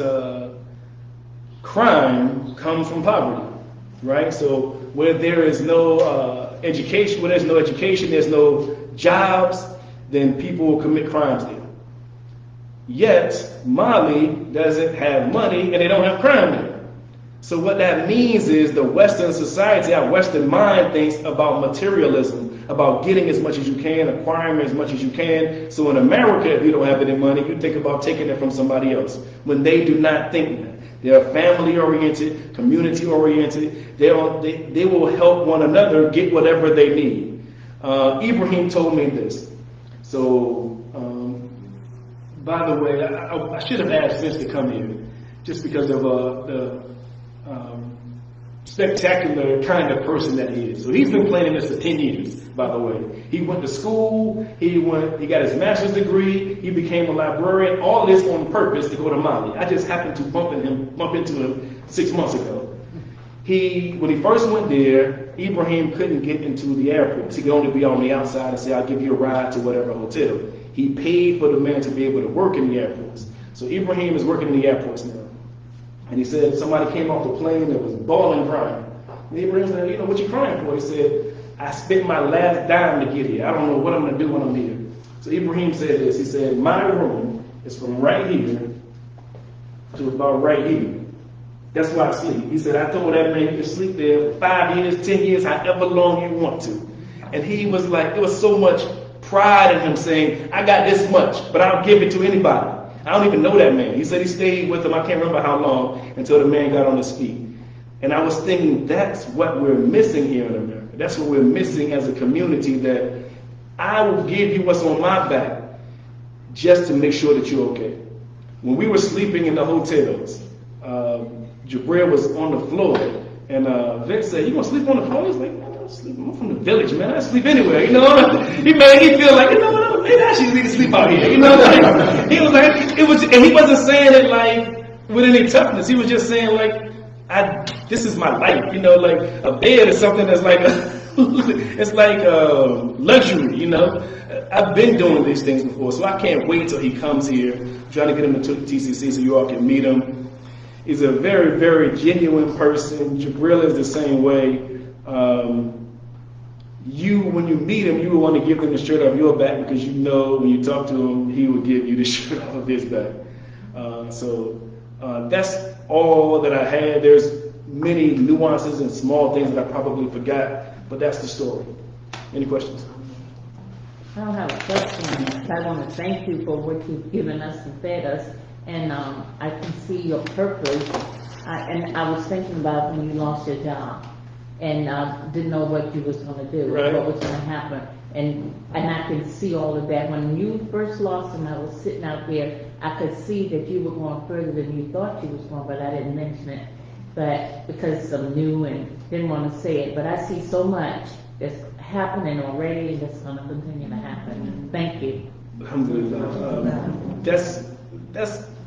crime comes from poverty, right? So where there is no education, there's no jobs, then people will commit crimes there. Yet, Mali doesn't have money and they don't have crime there. So what that means is the Western society, our Western mind thinks about materialism, about getting as much as you can, acquiring as much as you can. So in America, if you don't have any money, you think about taking it from somebody else. When they do not think that. They're family-oriented, community-oriented. They will help one another get whatever they need. Ibrahim told me this. So, by the way, I should have asked Vince to come here, just because of the spectacular kind of person that he is. So he's been planning this for 10 years, by the way. He went to school, he got his master's degree, he became a librarian, all this on purpose to go to Mali. I just happened to bump into him 6 months ago. When he first went there, Ibrahim couldn't get into the airport. He could only be on the outside and say, I'll give you a ride to whatever hotel. He paid for the man to be able to work in the airports. So Ibrahim is working in the airports now. And he said somebody came off the plane that was bawling crying. And Ibrahim said, what you crying for? He said, I spent my last dime to get here. I don't know what I'm going to do when I'm here. So Ibrahim said this. He said, my room is from right here to about right here. That's where I sleep. He said, I told that man you can sleep there for 5 years, 10 years, however long you want to. And he was like, there was so much pride in him saying, I got this much, but I'll give it to anybody. I don't even know that man. He said he stayed with him, I can't remember how long, until the man got on his feet. And I was thinking, that's what we're missing here in America. That's what we're missing as a community, that I will give you what's on my back just to make sure that you're okay. When we were sleeping in the hotels, Jabril was on the floor, and Vince said, you gonna sleep on the floor? He's like, I'm from the village, man. I sleep anywhere, He made me feel like, what? Maybe I should need to sleep out here, he was like, and he wasn't saying it like with any toughness. He was just saying like, this is my life, like a bed is something that's like it's like luxury, I've been doing these things before, so I can't wait till he comes here. I'm trying to get him to TCC so you all can meet him. He's a very, very genuine person. Jabril is the same way. When you meet him, you will want to give him the shirt off your back, because when you talk to him, he will give you the shirt off of his back. That's all that I had. There's many nuances and small things that I probably forgot, but that's the story. Any questions? I don't have a question. I want to thank you for what you've given us and fed us, and I can see your purpose. And I was thinking about when you lost your job and didn't know what you was going to do, right, what was going to happen, and I can see all of that. When you first lost and I was sitting out there, I could see that you were going further than you thought you was going, but I didn't mention it, but because I'm new and didn't want to say it. But I see so much that's happening already, and that's going to continue to happen. Thank you. Alhamdulillah. That's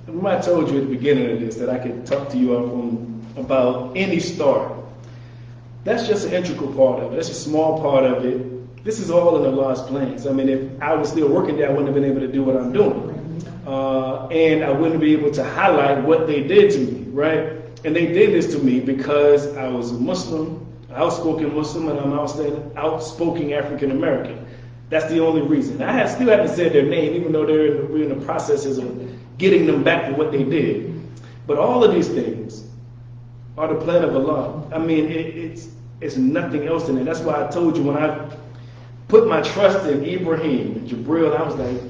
when I told you at the beginning of this that I could talk to you about any story. That's just an integral part of it. That's a small part of it. This is all in Allah's plans. I mean, if I was still working there, I wouldn't have been able to do what I'm doing. And I wouldn't be able to highlight what they did to me, right? And they did this to me because I was a Muslim, outspoken Muslim, and I'm outspoken African American. That's the only reason. I still haven't said their name, even though we're in the processes of getting them back to what they did. But all of these things are the plan of Allah. I mean, it's nothing else than it. That's why I told you when I put my trust in Ibrahim and Jabril, I was like,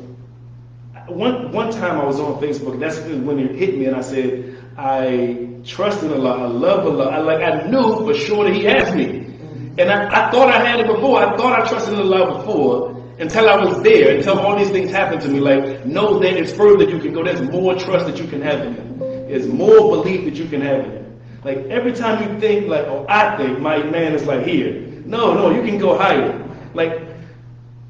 one time I was on Facebook, and that's when it hit me, and I said, I trust in Allah, I love Allah. I knew for sure that He has me. And I thought I had it before. I thought I trusted in Allah before until I was there, until all these things happened to me. Like, know that it's further you can go. There's more trust that you can have in Him. There's more belief that you can have in Him. Like, every time you think, like, oh, I think my man is like here. No, you can go higher. Like,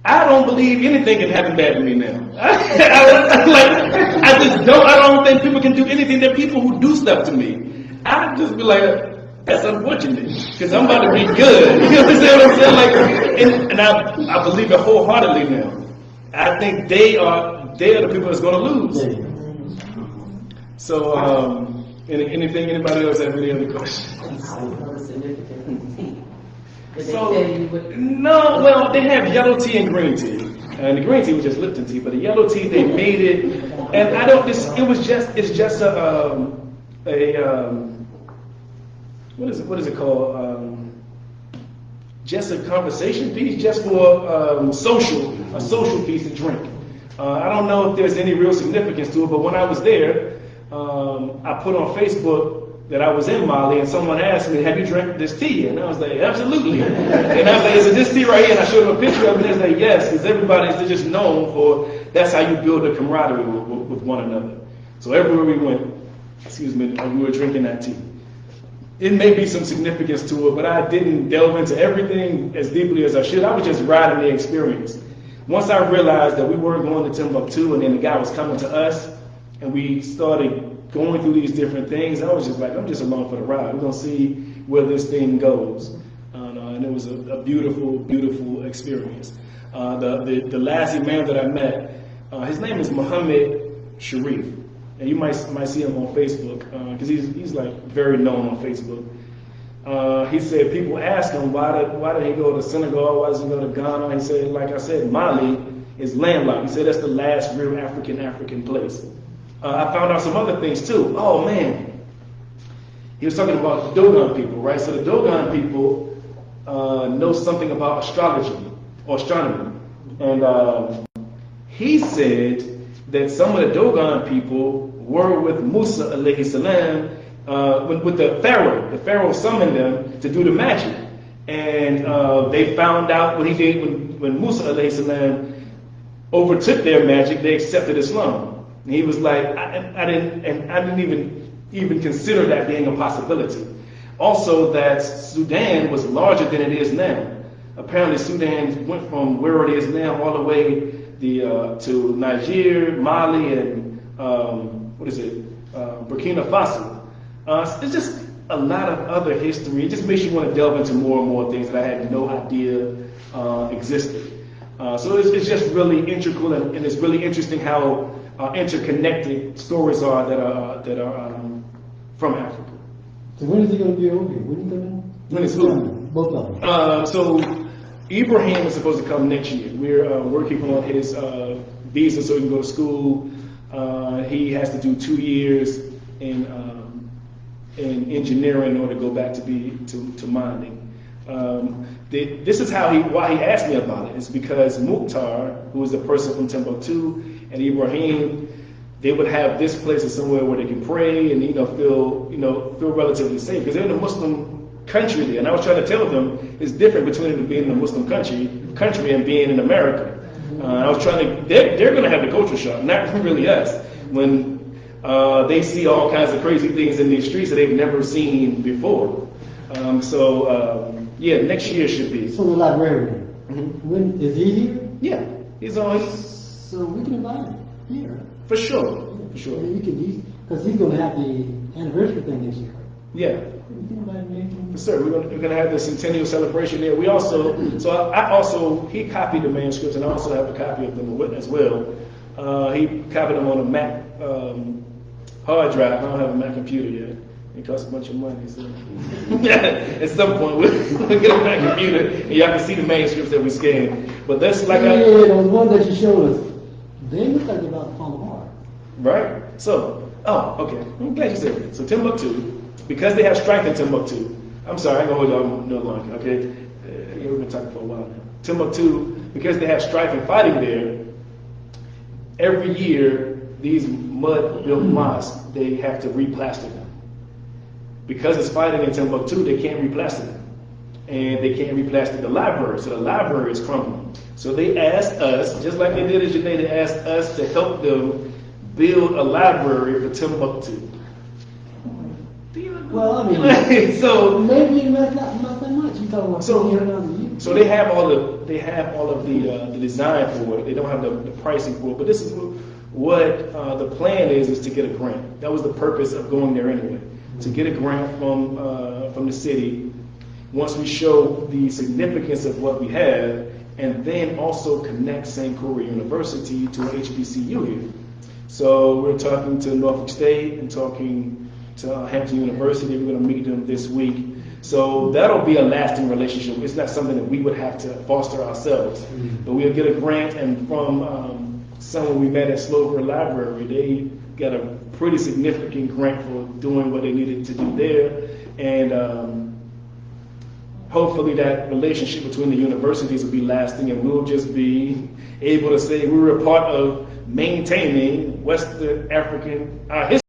I don't believe anything can happen bad to me now. I don't think people can do anything. There are people who do stuff to me. I just be like, that's unfortunate, because I'm about to be good. You understand what I'm saying? Like, and I believe it wholeheartedly now. I think they are the people that's going to lose. So, anybody else have any other questions? So, no, well, they have yellow tea and green tea. And the green tea was just Lipton tea, but the yellow tea, they made it. And it's just what is it called? Just a conversation piece, just for a social piece to drink. I don't know if there's any real significance to it, but when I was there, I put on Facebook that I was in Mali, and someone asked me, have you drank this tea? And I was like, absolutely. And I was like, is it this tea right here? And I showed them a picture of it, and they like, yes, because everybody's just known for, that's how you build a camaraderie with one another. So everywhere we went, we were drinking that tea. It may be some significance to it, but I didn't delve into everything as deeply as I should. I was just riding the experience. Once I realized that we weren't going to Timbuktu, and then the guy was coming to us, and we started going through these different things, I was just like, I'm just along for the ride. We're going to see where this thing goes. And it was a beautiful, beautiful experience. The last imam that I met, his name is Muhammad Sharif. And you might see him on Facebook, because he's like very known on Facebook. He said people ask him, why did he go to Senegal, why does he go to Ghana? He said, like I said, Mali is landlocked. He said that's the last real African place. I found out some other things too. Oh man, he was talking about the Dogon people, right? So the Dogon people know something about astrology or astronomy, and he said that some of the Dogon people were with Musa alayhi salam, with the Pharaoh. The Pharaoh summoned them to do the magic, and they found out what he did when Musa alayhi salam overtook their magic. They accepted Islam. And he was like, I didn't even consider that being a possibility. Also, that Sudan was larger than it is now. Apparently, Sudan went from where it is now all the way to Niger, Mali, and Burkina Faso. It's just a lot of other history. It just makes you want to delve into more and more things that I had no idea existed. So it's just really integral, and it's really interesting how interconnected stories are that are from Africa. So when is he going to be over here? When is he coming? When is who? Both of them. So Ibrahim is supposed to come next year. We're working on his visa so he can go to school. He has to do 2 years in engineering in order to go back to mining. This is why he asked me about it. It's because Mukhtar, who is the person from Timbuktu, and Ibrahim, they would have this place as somewhere where they can pray and feel relatively safe, because they're in a Muslim country there. And I was trying to tell them it's different between being in a Muslim country and being in America. I was trying to. They're going to have the culture shock, not really us, when they see all kinds of crazy things in these streets that they've never seen before. Next year should be. So the librarian. Mm-hmm. When is he here? Yeah, he's on. So we can invite him here. For sure. Yeah, you can, because he's going to have the anniversary thing this year. Yeah. We can invite him here. For sure. We're going to have the centennial celebration there. We also, he copied the manuscripts, and I also have a copy of them as well. He copied them on a Mac hard drive. I don't have a Mac computer yet. It costs a bunch of money, so at some point we'll get a Mac computer and y'all can see the manuscripts that we scanned. But that's like those ones that you showed us, they look like they're about to fall apart. Right? So, okay. I'm glad you said that. So Timbuktu, because they have strength in Timbuktu, I'm sorry, I ain't gonna hold y'all no longer, okay? We've been talking for a while now. Timbuktu, because they have strife and fighting there, every year these mud-built mosques, they have to replaster them. because it's fighting in Timbuktu, they can't replaster it. And they can't replaster the library, so the library is crumbling. So they asked us, just like they did in Djenne, they asked us to help them build a library for Timbuktu. Well, I mean, so maybe not that much. You talking about so they have all of the design for it. They don't have the pricing for it. But this is what the plan is to get a grant. That was the purpose of going there anyway, to get a grant from the city. Once we show the significance of what we have, and then also connect St. Croix University to HBCU here. So we're talking to Norfolk State and talking to Hampton University. We're going to meet them this week. So that'll be a lasting relationship. It's not something that we would have to foster ourselves. But we'll get a grant, and from someone we met at Slover Library, they got a pretty significant grant for doing what they needed to do there. And hopefully that relationship between the universities will be lasting, and we'll just be able to say we were a part of maintaining Western African history.